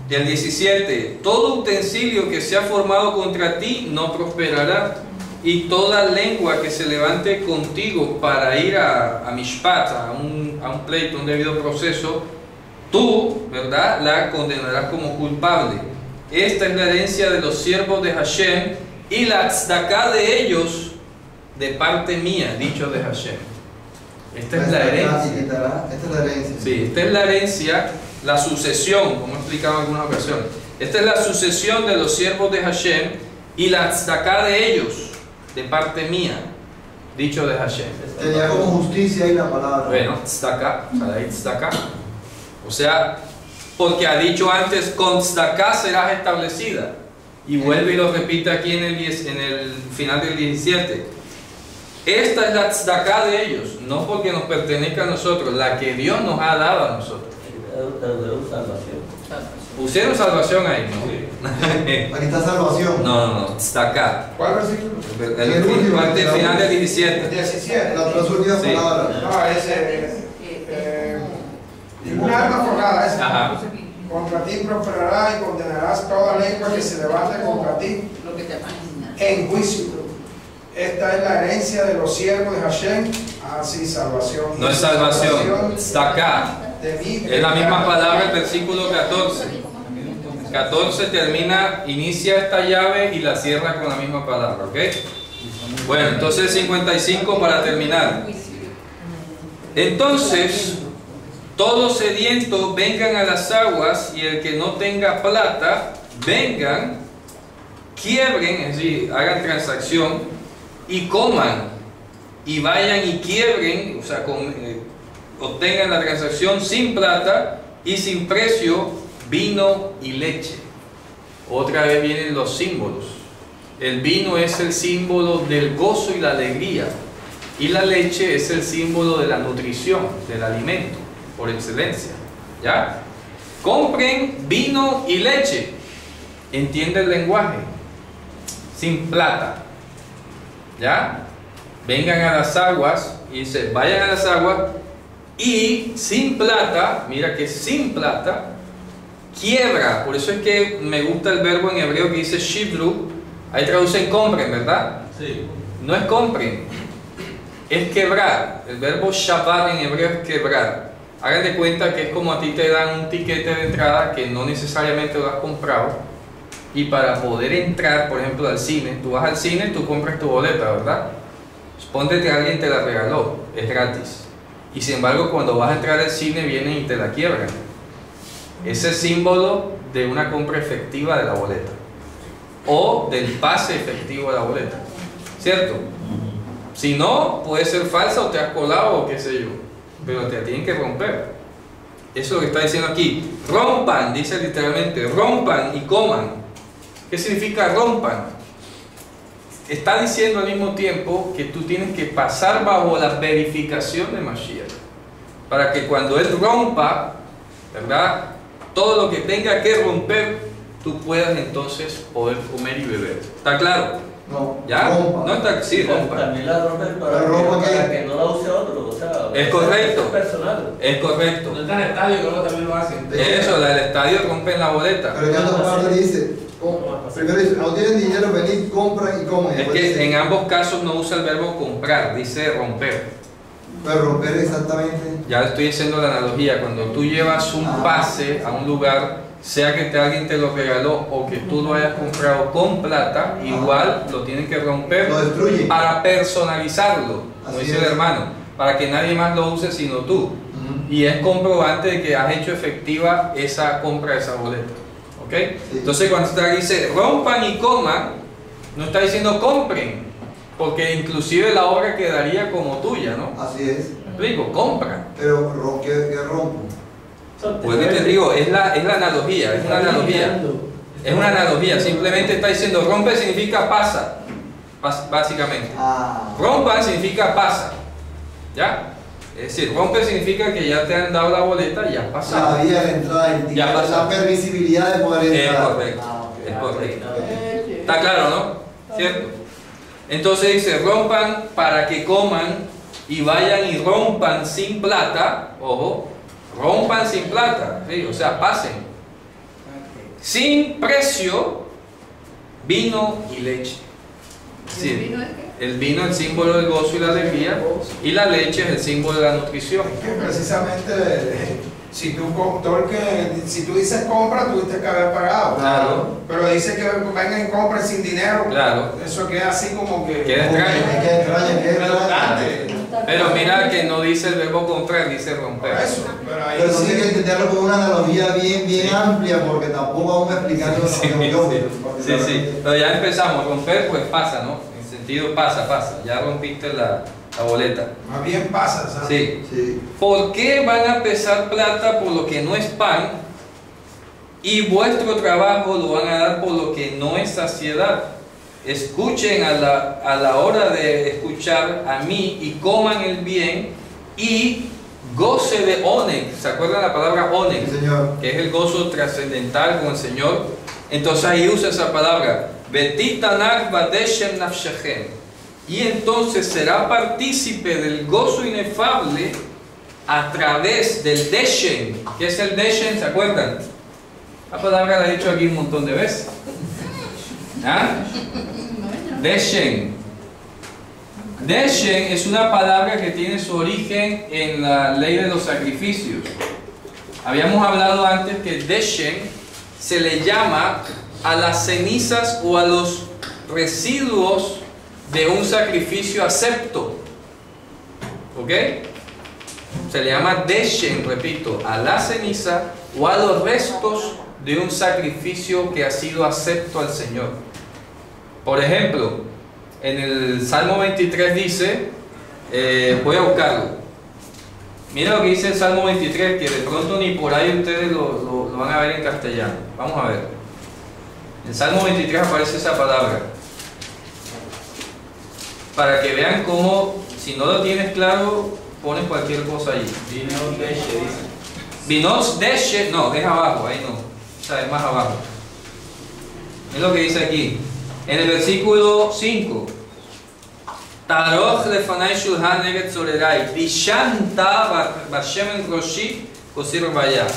el 17, todo utensilio que sea formado contra ti no prosperará, y toda lengua que se levante contigo para ir a Mishpat, a un pleito, un debido proceso, tú, ¿verdad?, la condenarás como culpable. Esta es la herencia de los siervos de Hashem y la tzedakah de ellos de parte mía, dicho de Hashem. Esta es la herencia. Esta es la herencia. Sí, esta es la herencia, la sucesión, como he explicado en algunas ocasiones. Esta es la sucesión de los siervos de Hashem y la tzedakah de ellos, de parte mía, dicho de Hashem. Tenía como justicia ahí la palabra. Bueno, tzedakah, tzedakah. O sea, porque ha dicho antes, con tzedakah serás establecida. Y vuelve y lo repite aquí en el final del 17. Esta es la tzedakah de ellos, no porque nos pertenezca a nosotros, la que Dios nos ha dado a nosotros. Pusieron salvación ahí, ¿no? Aquí está salvación. No, tzedakah. ¿Cuál versículo? El parte final del 17. 17. Las tres últimas Sí. palabras. No, ninguna alma forjada esa. Ajá. Contra ti prosperará y condenarás toda lengua que se levante contra ti Lo que te imaginas. en juicio. Esta es la herencia de los siervos de Hashem. Ah, sí, salvación. No es salvación, tzedakah. De mí, Es la misma palabra el versículo 14. 14 termina, inicia esta llave y la cierra con la misma palabra, ¿ok? Bueno, entonces 55 para terminar. Entonces, todos sedientos vengan a las aguas, y el que no tenga plata, vengan, quiebren, es decir, hagan transacción y coman, y vayan y quiebren, o sea, obtengan la transacción sin plata y sin precio, vino y leche. Otra vez vienen los símbolos. El vino es el símbolo del gozo y la alegría, y la leche es el símbolo de la nutrición, del alimento, por excelencia. ¿Ya? Compren vino y leche. Entiende el lenguaje. Sin plata. ¿Ya? Vengan a las aguas, y dice, vayan a las aguas, y sin plata, mira que sin plata, quiebra. Por eso es que me gusta el verbo en hebreo que dice shivlu. Ahí traducen compren, ¿verdad? Sí. No es compren, es quebrar. El verbo shabar en hebreo es quebrar. Hagan de cuenta que es como a ti te dan un tiquete de entrada que no necesariamente lo has comprado, y para poder entrar, por ejemplo, al cine, tú vas al cine, tú compras tu boleta, ¿verdad? Ponte que alguien te la regaló, es gratis. Y sin embargo, cuando vas a entrar al cine, vienen y te la quiebran. Ese es símbolo de una compra efectiva de la boleta, o del pase efectivo de la boleta, ¿cierto? Si no, puede ser falsa o te has colado o qué sé yo, pero te tienen que romper. Eso es lo que está diciendo aquí. Rompan, dice literalmente, rompan y coman. ¿Qué significa rompan? Está diciendo al mismo tiempo que tú tienes que pasar bajo la verificación de Mashiach, para que cuando Él rompa, ¿verdad?, todo lo que tenga que romper, tú puedas entonces poder comer y beber. ¿Está claro? No. ¿Ya? Rompa. No está, sí, rompa. También la rompen para, para que no la use otro. O sea, Es correcto. Es personal. Es correcto. No está en el estadio, creo que también lo hacen. Eso, la del estadio rompen la boleta. Pero en otra parte dice, primero dice, no tienen dinero, venid, compran y comen. Es que en ambos casos no usa el verbo comprar, dice romper. Pero romper exactamente. Ya estoy haciendo la analogía. Cuando tú llevas un pase a un lugar, sea que alguien te lo regaló o que tú lo hayas comprado con plata, igual lo tienen que romper Lo destruye. para personalizarlo, como Así dice el es. hermano, para que nadie más lo use sino tú. Ujú. Y es comprobante de que has hecho efectiva esa compra de esa boleta. ¿Ok? Sí. Entonces cuando usted dice rompan y coman, no está diciendo compren, porque inclusive la obra quedaría como tuya, ¿no? Así es. ¿Me explico? Compra. Pero ¿qué rompo? Pues que te digo, es la analogía, es una analogía. Es una analogía, simplemente está diciendo rompe significa pasa, básicamente. Rompan significa pasa, ¿ya? Es decir, rompe significa que ya te han dado la boleta y ya has pasado. La vía de entrada, el Ya ticket, pasó. la permisibilidad de poder Es entrar. correcto, Ok. es correcto. Está claro, ¿no? ¿Cierto? Entonces dice, rompan para que coman y vayan y rompan sin plata, ojo, rompan sin plata, ¿sí? O sea, pasen, sin precio, vino y leche. Sí, ¿El vino es qué? el vino es el símbolo del gozo y la alegría, y la leche es el símbolo de la nutrición. Es que precisamente, si tú dices compra, tuviste que haber pagado. Claro. Pero dice que vengan y compren sin dinero. Claro. Eso queda así como que. Queda extraño. Qué extraño, qué redundante. Pero mira que no dice el verbo comprar, dice Por romper. eso. Pero ahí Pero sí. tiene que entenderlo con una analogía bien Sí. amplia, porque tampoco vamos a explicarlo Sí, como yo. sí. Pero ya empezamos, romper pues pasa, ¿no? En sentido pasa, ya rompiste la boleta. Más bien pasa, ¿sabes? Sí. Sí. ¿Por qué van a pesar plata por lo que no es pan y vuestro trabajo lo van a dar por lo que no es saciedad? Escuchen a la hora de escuchar a mí y coman el bien y goce de onek. ¿Se acuerdan la palabra onek? Sí, Señor. Que es el gozo trascendental con el Señor. Entonces ahí usa esa palabra, Betitanak vadeshem nafshechem. Y entonces será partícipe del gozo inefable a través del deshen. ¿Qué es el deshen? ¿Se acuerdan? La palabra la he dicho aquí un montón de veces. ¿Ah? Deshen. Deshen es una palabra que tiene su origen en la ley de los sacrificios. Habíamos hablado antes que Deshen se le llama a las cenizas o a los residuos de un sacrificio acepto. ¿Ok? Se le llama Deshen, repito, a la ceniza o a los restos de un sacrificio que ha sido acepto al Señor. Por ejemplo, en el Salmo 23 dice, voy a buscarlo. Mira lo que dice el Salmo 23, que de pronto ni por ahí ustedes lo van a ver en castellano. Vamos a ver. En Salmo 23 aparece esa palabra. Para que vean cómo, si no lo tienes claro, pones cualquier cosa allí. Vino leche, dice. Vinos deshe, no, es abajo, ahí no. O sea, es más abajo. Es lo que dice aquí. En el versículo 5. Taroch lefanai shulhan neged zorerai, dishanta bashemen roshi kosir vaya.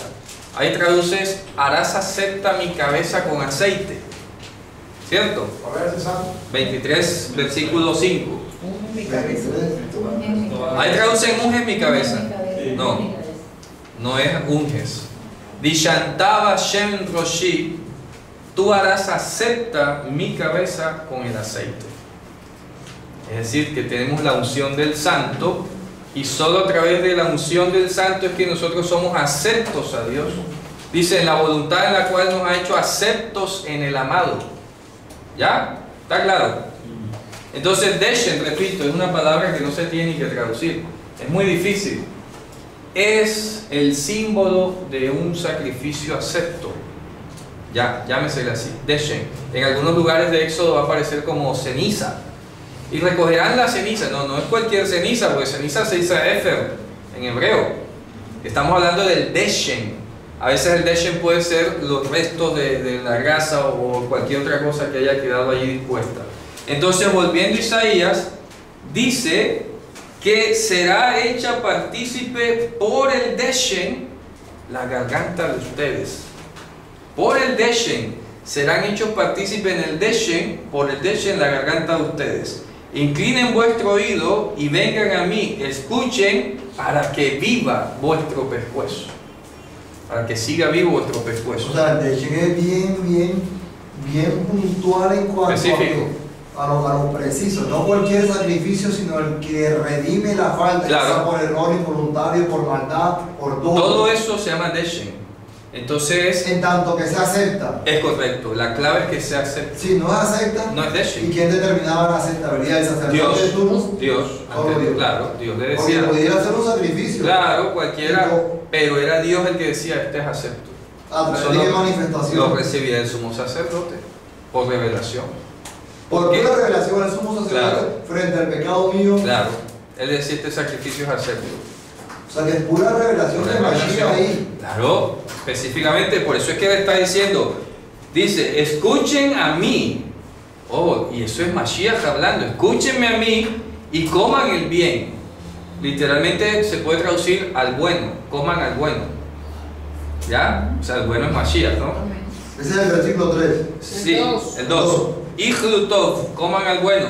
Ahí traduces, harás acepta mi cabeza con aceite. ¿Cierto? A ver, César. 23, versículo 5. Mi cabeza. Ahí traducen unge mi cabeza. No. no es unges. Dishantaba Shem Roshi, tú harás acepta mi cabeza con el aceite. Es decir, que tenemos la unción del Santo, y solo a través de la unción del Santo es que nosotros somos aceptos a Dios. Dice, en la voluntad en la cual nos ha hecho aceptos en el amado. ¿Ya? ¿Está claro? Entonces, Deshen, repito, es una palabra que no se tiene que traducir. Es muy difícil. Es el símbolo de un sacrificio acepto. Ya, llámesele así. Deshen. En algunos lugares de Éxodo va a aparecer como ceniza. Y recogerán la ceniza. No, no es cualquier ceniza, porque ceniza se dice efer en hebreo. Estamos hablando del Deshen. A veces el Deshen puede ser los restos de la grasa o cualquier otra cosa que haya quedado allí dispuesta. Entonces, volviendo a Isaías, dice que será hecha partícipe por el Deshen la garganta de ustedes. Por el Deshen serán hechos partícipes en el Deshen, por el Deshen la garganta de ustedes. Inclinen vuestro oído y vengan a mí, escuchen para que viva vuestro pescuezo. Para que siga vivo vuestro pescuezo. O sea, el Deshen es bien puntual en cuanto a lo preciso. No cualquier sacrificio, sino el que redime la falta, claro. Ya sea por error involuntario, por maldad, por todo. Todo eso se llama Deshen. Entonces, en tanto que se acepta. Es correcto, la clave es que se acepta. Si no es acepta, no es Deshen. ¿Y quién determinaba la aceptabilidad del sacerdote? Dios. Claro, Dios le decía. Porque pudiera hacer un sacrificio. Claro, cualquiera, pero era Dios el que decía, este es acepto. A través de manifestación. Lo recibía el sumo sacerdote, por revelación. ¿Por qué la revelación del sumo sacerdote, claro, frente al pecado mío? Claro, él decía, este sacrificio es acepto. O sea, que es pura revelación de Mashiach ahí. Claro, específicamente, por eso es que él está diciendo, dice, escuchen a mí. Oh, y eso es Mashiach hablando, escúchenme a mí y coman el bien. Literalmente se puede traducir al bueno, coman al bueno. ¿Ya? O sea, el bueno es Mashiach, ¿no? Ese es el versículo 3. Sí, el 2. Ichlutov, coman al bueno.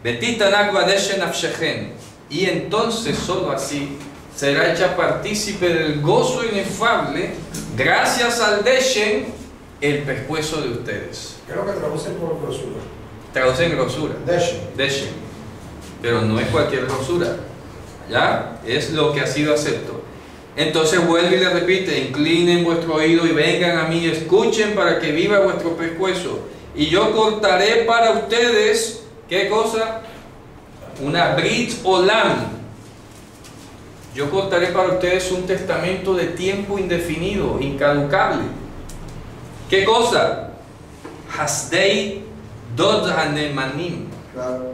Betitan Deshen Afshechem. Y entonces, solo así, será hecha partícipe del gozo inefable, gracias al Deshen, el pescuezo de ustedes. ¿Qué es lo que traducen por grosura? Traducen grosura. Deshen. Deshen. Pero no es cualquier grosura. ¿Ya? Es lo que ha sido acepto. Entonces vuelve y le repite, inclinen vuestro oído y vengan a mí, escuchen para que viva vuestro pescuezo. Y yo cortaré para ustedes, ¿qué cosa? Una Brit Olam. Yo cortaré para ustedes un testamento de tiempo indefinido, incaducable. ¿Qué cosa? Hasdei Dod Hanemanim. Claro.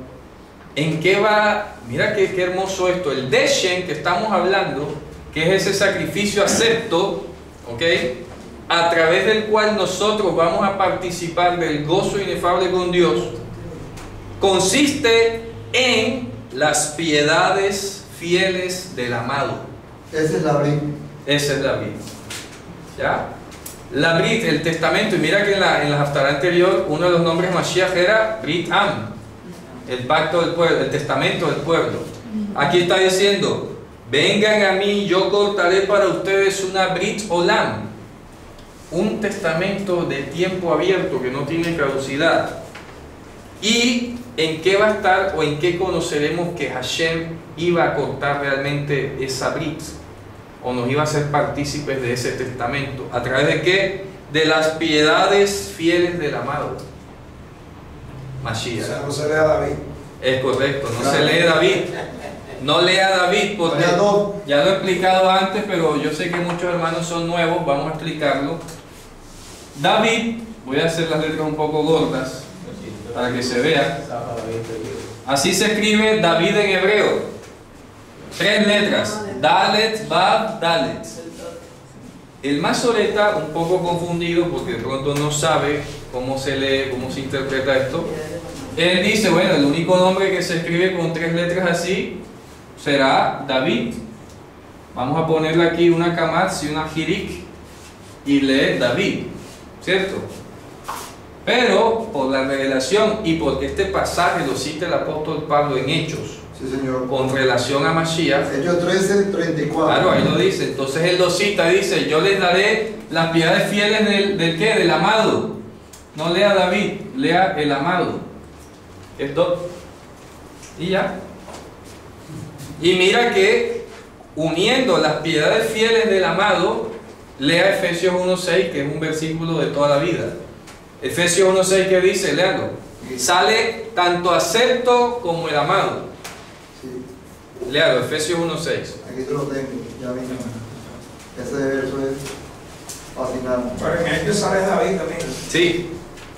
¿En qué va? Mira qué hermoso esto. El Deshen que estamos hablando, que es ese sacrificio acepto, ¿ok? A través del cual nosotros vamos a participar del gozo inefable con Dios, consiste en las piedades fieles del amado. Esa es la Brit. Esa es la Brit. ¿Ya? La Brit, el testamento, y mira que en la Haftará anterior, uno de los nombres Mashiach era Brit Am, el pacto del pueblo, el testamento del pueblo. Aquí está diciendo, vengan a mí, yo cortaré para ustedes una Brit Olam, un testamento de tiempo abierto que no tiene caducidad. ¿Y en qué va a estar o en qué conoceremos que Hashem iba a cortar realmente esa Brit? ¿O nos iba a hacer partícipes de ese testamento? ¿A través de qué? De las piedades fieles del amado Mashiach. O sea, no se lee a David. Es correcto, no se lee David. No lea David porque ya lo he explicado antes, pero yo sé que muchos hermanos son nuevos, vamos a explicarlo. David, voy a hacer las letras un poco gordas para que se vea. Así se escribe David en hebreo. 3 letras, Dalet, Bab, Dalet. El masoreta, un poco confundido porque de pronto no sabe cómo se lee, cómo se interpreta esto. Él dice, bueno, el único nombre que se escribe con 3 letras así será David. Vamos a ponerle aquí una kamatz y una hirik y lee David, ¿cierto? Pero por la revelación y porque este pasaje lo cita el apóstol Pablo en Hechos, Sí, señor. con relación a Mashiach. Hechos 13:34. Claro, ahí lo dice. Entonces él lo cita y dice, yo les daré las piedades fieles del ¿qué? Del amado. No lea David, lea el amado. Esto. Y ya. Y mira que uniendo las piedades fieles del amado, lea Efesios 1:6, que es un versículo de toda la vida. Efesios 1:6 que dice, léalo. Sale tanto acepto como el amado. Sí. Léalo, Efesios 1:6. Aquí te lo tengo, ya mismo. Ese verso es fascinante. Pero en ellos sale David también. Sí,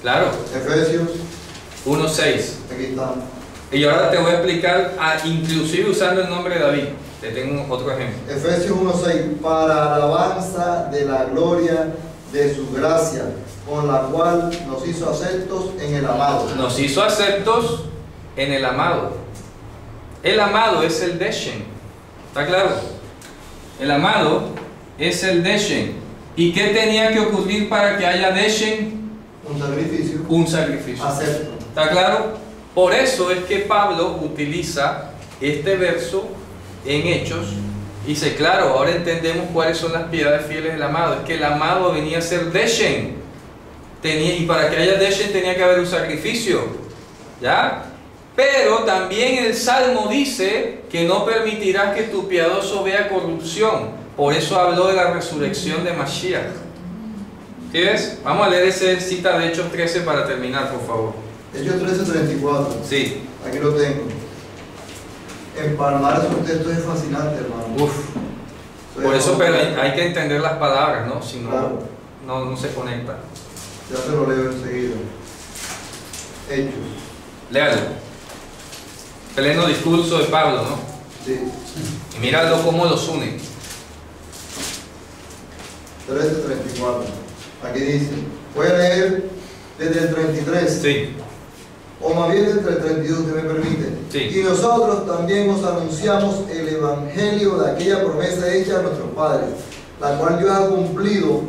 claro. Efesios, 1:6. aquí está. Y ahora te voy a explicar, inclusive usando el nombre de David. Te tengo otro ejemplo. Efesios 1:6, para alabanza de la gloria de su gracia, con la cual nos hizo aceptos en el amado. Nos hizo aceptos en el amado. El amado es el Deshen. ¿Está claro? El amado es el Deshen. ¿Y qué tenía que ocurrir para que haya Deshen? Un sacrificio. Un sacrificio. Acepto. ¿Está claro? Por eso es que Pablo utiliza este verso en Hechos y dice, claro, ahora entendemos cuáles son las piedades fieles del amado. Es que el amado venía a ser Deshen. Y para que haya Deshen tenía que haber un sacrificio. ¿Ya? Pero también el Salmo dice que no permitirás que tu piadoso vea corrupción. Por eso habló de la resurrección de Mashiach. ¿Sí ves? Vamos a leer esa cita de Hechos 13 para terminar, por favor. Hechos 13:34. Sí. Aquí lo tengo. Empalmar esos textos es fascinante, hermano. Uf. Por eso, pero hay que entender las palabras, ¿no? Si no, Claro. no se conecta. Ya se lo leo enseguida. Hechos. Léalo. Pleno discurso de Pablo, ¿no? Sí. Y míralo cómo los une. 13:34. Aquí dice. Voy a leer desde el 33. Sí. O más bien desde el 32, usted me permite. Sí. Y nosotros también os anunciamos el evangelio de aquella promesa hecha a nuestros padres, la cual Dios ha cumplido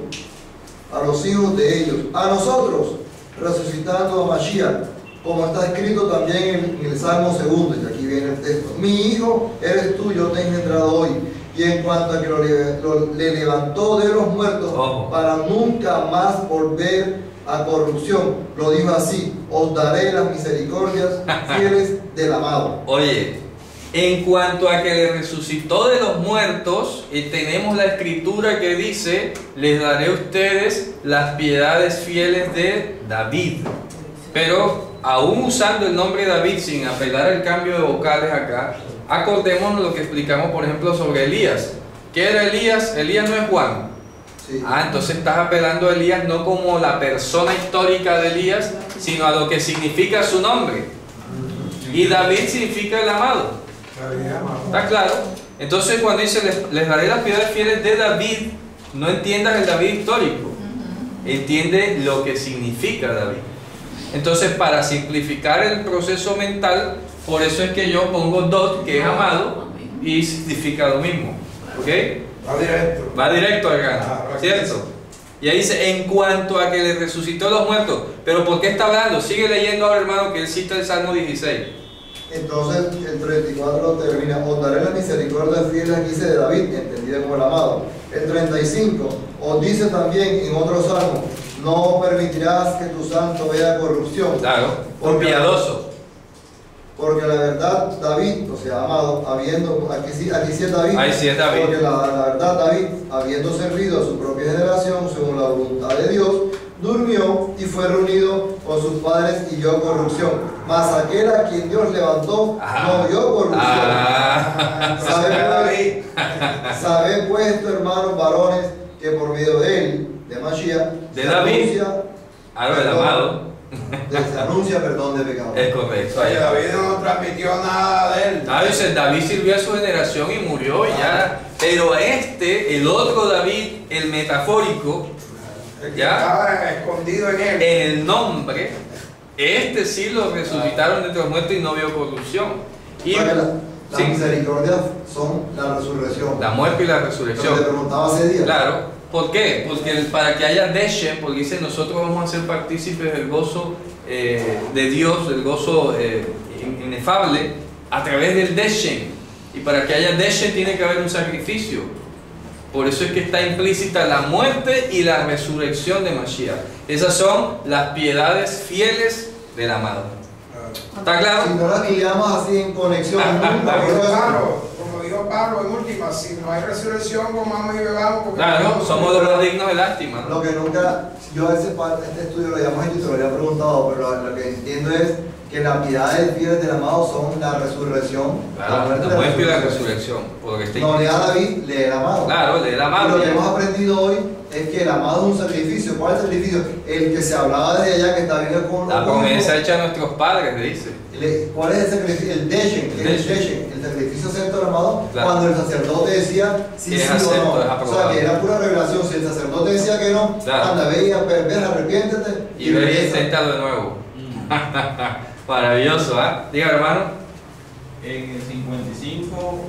a los hijos de ellos, a nosotros, resucitando a Mashiach, como está escrito también en el Salmo 2, y aquí viene el texto. Mi hijo eres tú, yo te he engendrado hoy. Y en cuanto a que le levantó de los muertos, para nunca más volver a corrupción, lo dijo así: os daré las misericordias fieles del amado. Oye, en cuanto a que le resucitó de los muertos, tenemos la escritura que dice, les daré a ustedes las piedades fieles de David. Pero aún usando el nombre de David, sin apelar al cambio de vocales acá, acordémonos lo que explicamos, por ejemplo, sobre Elías. ¿Qué era Elías? Elías no es Juan. Sí. Entonces estás apelando a Elías no como la persona histórica de Elías, sino a lo que significa su nombre. Y David significa el amado. ¿Está claro? Entonces cuando dice les daré las piedades fieles de David, no entiendas el David histórico. Entiende lo que significa David. Entonces, para simplificar el proceso mental, por eso es que yo pongo dot, que es amado, y significa lo mismo. ¿Ok? Va directo. Va directo al grano, ¿cierto? Y ahí dice, en cuanto a que le resucitó a los muertos. ¿Pero por qué está hablando? Sigue leyendo ahora, hermano, que él cita el Salmo 16. Entonces el 34 termina: os daré la misericordia fiel, aquí dice de David, entendida como el amado. El 35 os dice también en otro salmo: no permitirás que tu santo vea corrupción. Claro, por piadoso. Porque la verdad, David, o sea, amado, habiendo, aquí sí es David, Ahí sí es David. porque la verdad, David, habiendo servido a su propia generación según la voluntad de Dios, durmió y fue reunido con sus padres y vio corrupción. Mas aquel a quien Dios levantó no vio corrupción. Sabed pues, hermanos varones, que por medio de él, de Mashiach, de David, el amado, se anuncia perdón de pecados. Es correcto. Oye, David no transmitió nada de él. David sirvió a su generación y murió y ya. Pero el otro David, el metafórico, El que ya, estaba escondido en él. en el nombre, sí lo resucitaron de entre los muertos y no vio corrupción. Y las misericordias son la resurrección. La muerte y la resurrección. Te preguntaba hace días. Claro. ¿Por qué? Porque para que haya Deshen, porque dice nosotros vamos a ser partícipes del gozo de Dios, del gozo inefable, a través del Deshen. Y para que haya Deshen tiene que haber un sacrificio. Por eso es que está implícita la muerte y la resurrección de Mashiach. Esas son las piedades fieles del amado. ¿Está claro? Si no las estudiamos así en conexión, Como dijo Pablo en última, si no hay resurrección, comamos y bebamos. Porque Claro, somos los más dignos de lástima, ¿no? lo que nunca, yo a veces este estudio lo llamo y te lo había preguntado, pero lo que entiendo es que las piedades fieles del amado son la resurrección, Claro, muerte la muerte y la resurrección. Por lo que está No lea a implícito. David, lee el amado. Claro, lee el amado. Y lo que hemos aprendido hoy es que el amado es un sacrificio. ¿Cuál es el sacrificio? El que se hablaba desde allá, que está viendo con La promesa hecha a nuestros padres, le dice. ¿Cuál es el sacrificio? El Deshen, el sacrificio acepto del amado, Claro. cuando el sacerdote decía sí, Que es sí acepto, o es no. O aprobado. sea, que era pura revelación. Si el sacerdote decía que no, Claro. anda, ve y arrepiéntete. Y ve y regresa. inténtalo de nuevo. Maravilloso, ¿ah? Diga, hermano. En el 55,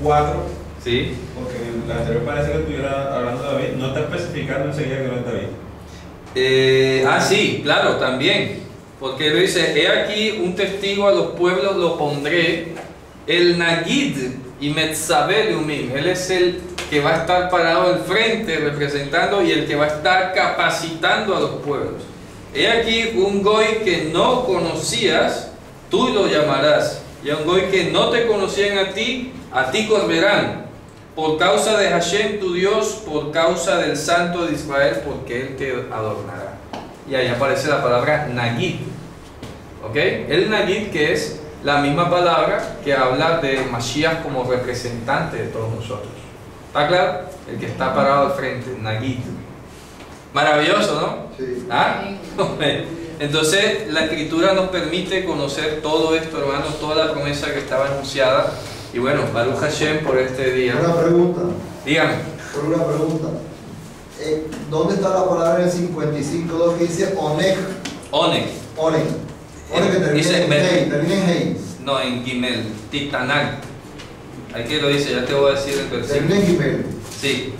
4, Sí. porque en el anterior parece que estuviera hablando de David, no está especificando enseguida que no es David. Sí, claro, también. Porque lo dice, he aquí un testigo a los pueblos lo pondré, el Nagid y Metzabel Umim. Él es el que va a estar parado al frente representando y el que va a estar capacitando a los pueblos. He aquí un goy que no conocías, tú lo llamarás. Y a un goy que no te conocían a ti correrán. Por causa de Hashem tu Dios, por causa del Santo de Israel, porque Él te adornará. Y ahí aparece la palabra Nagid. ¿Ok? El Nagid, que es la misma palabra que habla de Mashiach como representante de todos nosotros. ¿Está claro? El que está parado al frente, Nagid. Maravilloso, ¿no? Sí. ¿Ah? Entonces, la Escritura nos permite conocer todo esto, hermanos, toda la promesa que estaba anunciada. Y bueno, Baruch Hashem por este día. Una pregunta. Dígame. Por una pregunta. ¿Dónde está la palabra en el 55.2 que dice Oneg? Oneg. Oneg. Oneg que termina Dice en Ben. Hei. Termina en Hei. No, en Gimel. Titanag. Aquí lo dice, ya te voy a decir el Termina versículo. en Gimel. Sí.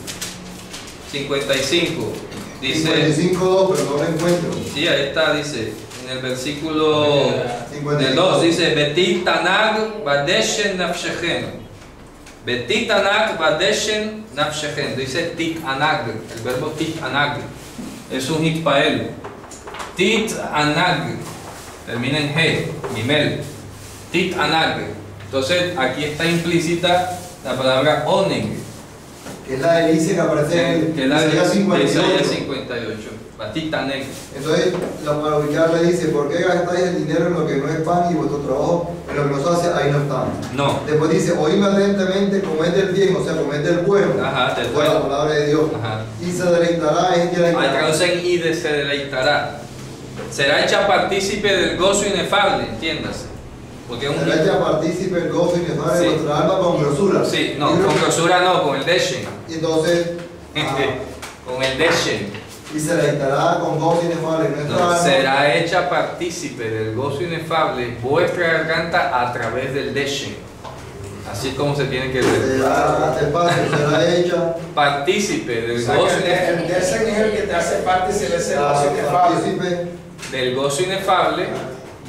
55. Dice. 55.2, pero no lo encuentro. Sí, ahí está, dice. En el versículo. En 55. el 2 dice: Betit Tanag Badeshen Nafshechem. Betit Anag Badeshen Nafshechem. Dice Tit Anag. El verbo Tit Anag es un hitpael. Tit Anag. Termina en He, Gimel. Tit Anag. Entonces aquí está implícita la palabra Oneg. Que es la delicia que aparece en Que es la de Isaías 58. Isaías 58. Batit Aneg. Entonces, la para ubicarla dice: ¿por qué gastáis el dinero en lo que no es pan y vuestro trabajo en lo que no se hace? Ahí no está. No. Después dice: oíme atentamente, comed del bien, o sea, comed del bueno. Ajá, del Esa es la bueno. palabra de Dios. Ajá. Y se deleitará, es que Ahí deleitará. traducen y se deleitará. Será hecha partícipe del gozo inefable, entiéndase. Porque es un. Será hecha partícipe el gozo inefable de Sí. vuestra alma con grosura. Sí, no, Y con grosura no, con el Deshen. Y entonces, Con el Deshen. y se deleitará con gozo inefable en nuestra No, alma. será hecha partícipe del gozo inefable vuestra garganta a través del Deshen. Así es como se tiene que ver. Será hecha Partícipe del O sea, gozo que el Deshen es el que te hace parte si ves el gozo inefable. partícipe. del gozo inefable,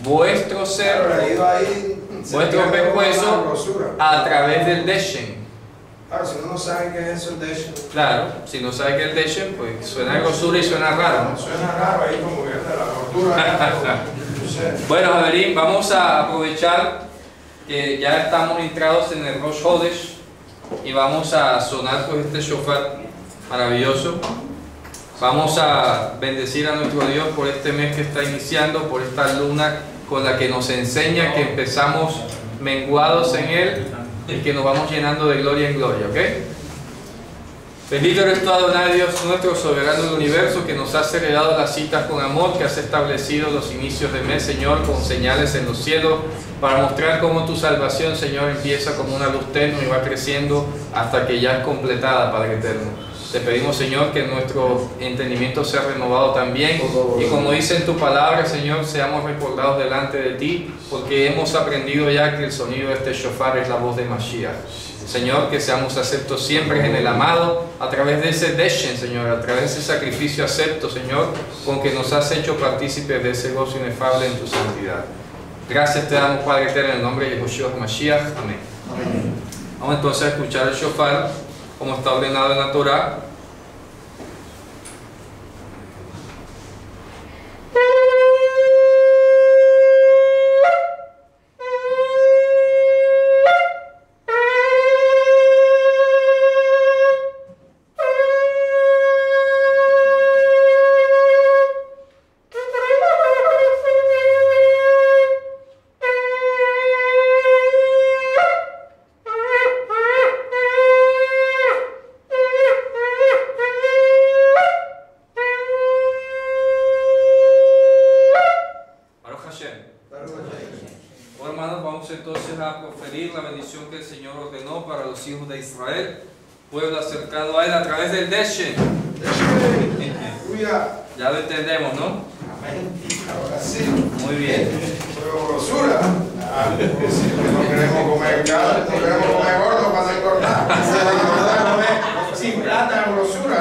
vuestro ser, Claro, leído ahí, se vuestro pierde una pescuezo grosura. a través del Deshen. Claro, si uno no sabe qué es eso el Deshen, Claro, si no sabe que el Deshen, pues suena a grosura y suena raro, ¿no? suena raro ahí como que es de la gordura. No sé. Bueno, Javerín, vamos a aprovechar que ya estamos entrados en el Rosh Hodesh y vamos a sonar pues este shofar maravilloso. Vamos a bendecir a nuestro Dios por este mes que está iniciando, por esta luna con la que nos enseña que empezamos menguados en Él y que nos vamos llenando de gloria en gloria, ¿ok? Bendito eres tú, Adonai, Dios nuestro, soberano del universo, que nos has heredado las citas con amor, que has establecido los inicios de mes, Señor, con señales en los cielos, para mostrar cómo tu salvación, Señor, empieza como una luz tenue y va creciendo hasta que ya es completada, Padre eterno. Te pedimos, Señor, que nuestro entendimiento sea renovado también y como dice en tu palabra, Señor, seamos recordados delante de ti, porque hemos aprendido ya que el sonido de este shofar es la voz de Mashiach. Señor, que seamos aceptos siempre en el amado, a través de ese Deshen, Señor, a través de ese sacrificio acepto, Señor, con que nos has hecho partícipes de ese gozo inefable en tu santidad. Gracias te damos, Padre eterno, en el nombre de Yeshua HaMashiach. Amén. Vamos entonces a escuchar el shofar como está ordenado en la Torah. Hijos de Israel, pueblo acercado a él a través del Deshen. Ya lo entendemos, ¿no? Amén. Ahora sí. Muy bien. Pero grosura. No queremos comer carne, no queremos comer gordo para no engordar. Sin plata, grosura.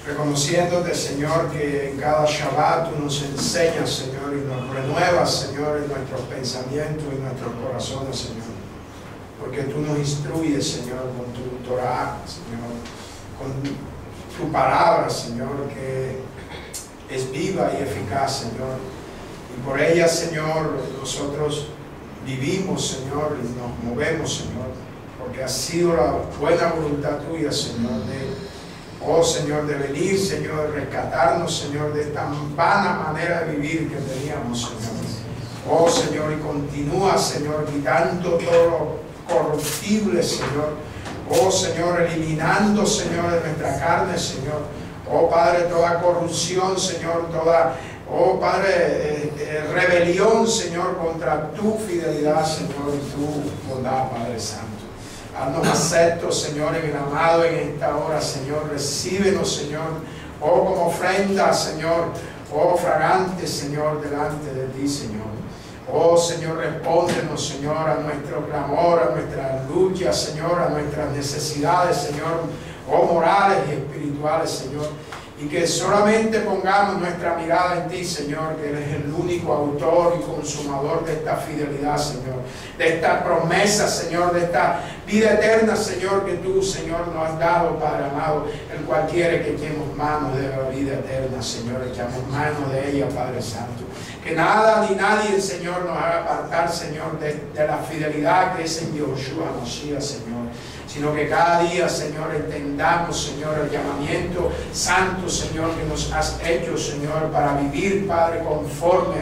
Reconociéndote, Señor, que en cada Shabbat tú nos enseñas, Señor, y nos renuevas, Señor, en nuestros pensamientos y nuestros corazones, Señor. Porque tú nos instruyes, Señor, con tu Torah, Señor, con tu palabra, Señor, que es viva y eficaz, Señor. Y por ella, Señor, nosotros vivimos, Señor, y nos movemos, Señor, porque ha sido la buena voluntad tuya, Señor, oh Señor, de venir, Señor, de rescatarnos, Señor, de esta vana manera de vivir que teníamos, Señor. Oh Señor, y continúa, Señor, quitando todo lo corruptible, Señor. Oh Señor, eliminando, Señor, de nuestra carne, Señor. Oh Padre, toda corrupción, Señor, toda, oh Padre, rebelión, Señor, contra tu fidelidad, Señor, y tu bondad, Padre Santo. Haznos aceptos, Señor, en el amado en esta hora, Señor. Recíbenos, Señor, oh, como ofrenda, Señor. oh fragantes, Señor, delante de ti, Señor. Oh Señor, respóndenos, Señor, a nuestro clamor, a nuestras luchas, Señor, a nuestras necesidades, Señor, oh morales y espirituales, Señor. Y que solamente pongamos nuestra mirada en ti, Señor, que eres el único autor y consumador de esta fidelidad, Señor, de esta promesa, Señor, de esta vida eterna, Señor, que tú, Señor, nos has dado, Padre amado, el cual quiere que echemos mano de la vida eterna, Señor, echamos mano de ella, Padre Santo. Que nada ni nadie, Señor, nos haga apartar, Señor, de la fidelidad que es en Yahushua Mashiach, Señor. Sino que cada día, Señor, entendamos, Señor, el llamamiento santo, Señor, que nos has hecho, Señor, para vivir, Padre, conforme,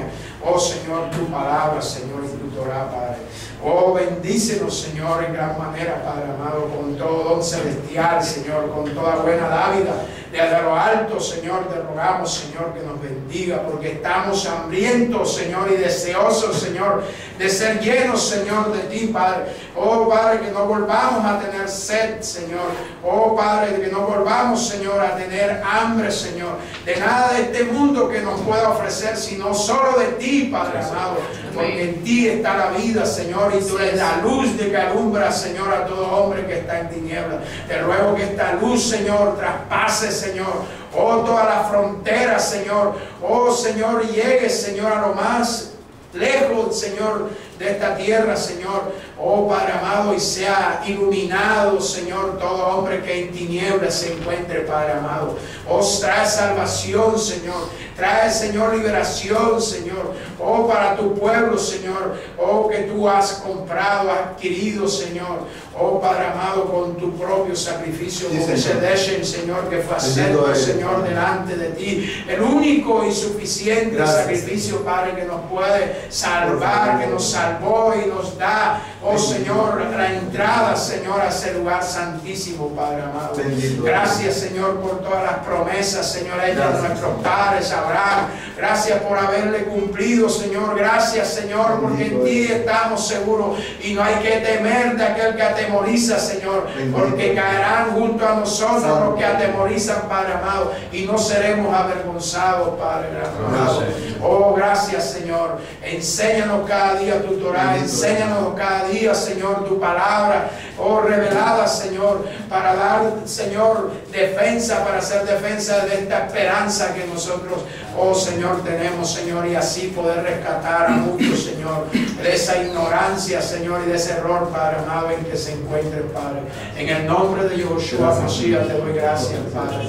oh Señor, tu palabra, Señor, y tu Torah, Padre. Oh, bendícenos, Señor, en gran manera, Padre amado, con todo don celestial, Señor, con toda buena dávida. Desde lo alto, Señor, te rogamos, Señor, que nos bendiga, porque estamos hambrientos, Señor, y deseosos, Señor, de ser llenos, Señor, de ti, Padre. Oh, Padre, que no volvamos a tener sed, Señor. Oh, Padre, que no volvamos, Señor, a tener hambre, Señor, de nada de este mundo que nos pueda ofrecer, sino solo de ti, Padre amado. Porque en ti está la vida, Señor, y tú eres la luz de que alumbra, Señor, a todo hombre que está en tinieblas. Te ruego que esta luz, Señor, traspase, Señor, oh, todas las fronteras, Señor. Oh, Señor, llegue, Señor, a lo más lejos, Señor, de esta tierra, Señor. Oh, Padre amado, y sea iluminado, Señor, todo hombre que en tinieblas se encuentre, Padre amado. Oh, trae salvación, Señor. Trae, Señor, liberación, Señor. Oh, para tu pueblo, Señor. Oh, que tú has comprado, adquirido, Señor. Oh, Padre amado, con tu propio sacrificio, sí, con ese Señor, que fue acepto, Señor, delante de ti. El único y suficiente sacrificio, Padre, que nos puede salvar, que nos salvó y nos da, oh Señor, la entrada, Señor, a ese lugar santísimo, Padre amado. Gracias, Señor, por todas las promesas, Señor, hechas a nuestros padres, Abraham. Gracias por haberle cumplido, Señor. Gracias, Señor, porque en ti estamos seguros y no hay que temer de aquel que atemoriza, Señor, porque caerán junto a nosotros los que atemorizan, Padre amado, y no seremos avergonzados, Padre amado. Oh, gracias, Señor. Enséñanos cada día tu Torah, enséñanos cada día, Señor, tu palabra, oh, revelada, Señor, para dar, Señor, defensa, para hacer defensa de esta esperanza que nosotros, oh, Señor, tenemos, Señor, y así poder rescatar a muchos, Señor, de esa ignorancia, Señor, y de ese error, Padre amado, en que se encuentre, Padre. En el nombre de Yahushua Mashiach te doy gracias, Padre.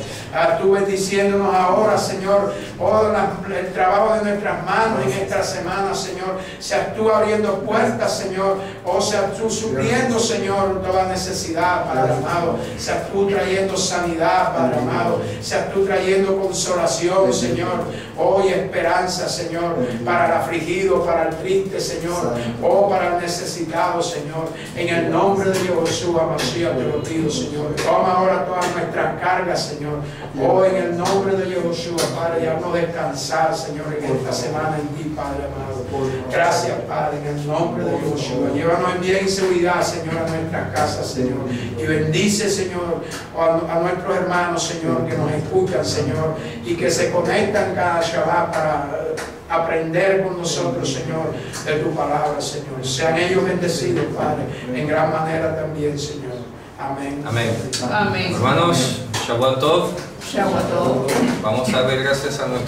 Tú bendiciéndonos ahora, Señor, oh, el trabajo de nuestras manos en esta semana, Señor. Seas tú abriendo puertas, Señor. Oh, seas tú supliendo, Señor, toda necesidad, Padre amado. Seas tú trayendo sanidad, Padre amado. Seas tú trayendo consolación, Señor. Oh, y esperanza, Señor, para el afligido, para el triste, Señor. Oh, para el necesitado, Señor. En el nombre de Yahushua Mashiach te lo pido, Señor. Toma ahora todas nuestras cargas, Señor. Oh, en el nombre de Yahushua, Padre, ya no descansar, Señor, en esta semana en ti, Padre amado. Gracias, Padre, en el nombre de Yahushua. Llévanos en bien y seguridad, Señor, a nuestras casas, Señor. Y bendice, Señor, a nuestros hermanos, Señor, que nos escuchan, Señor, y que se conectan cada Shabbat para aprender con nosotros, Señor, de tu palabra, Señor. Sean ellos bendecidos, Padre, en gran manera también, Señor. Amén. Amén. Amén. Hermanos, Shabbat Tov. Shabbat Tov. Vamos a dar gracias a nuestro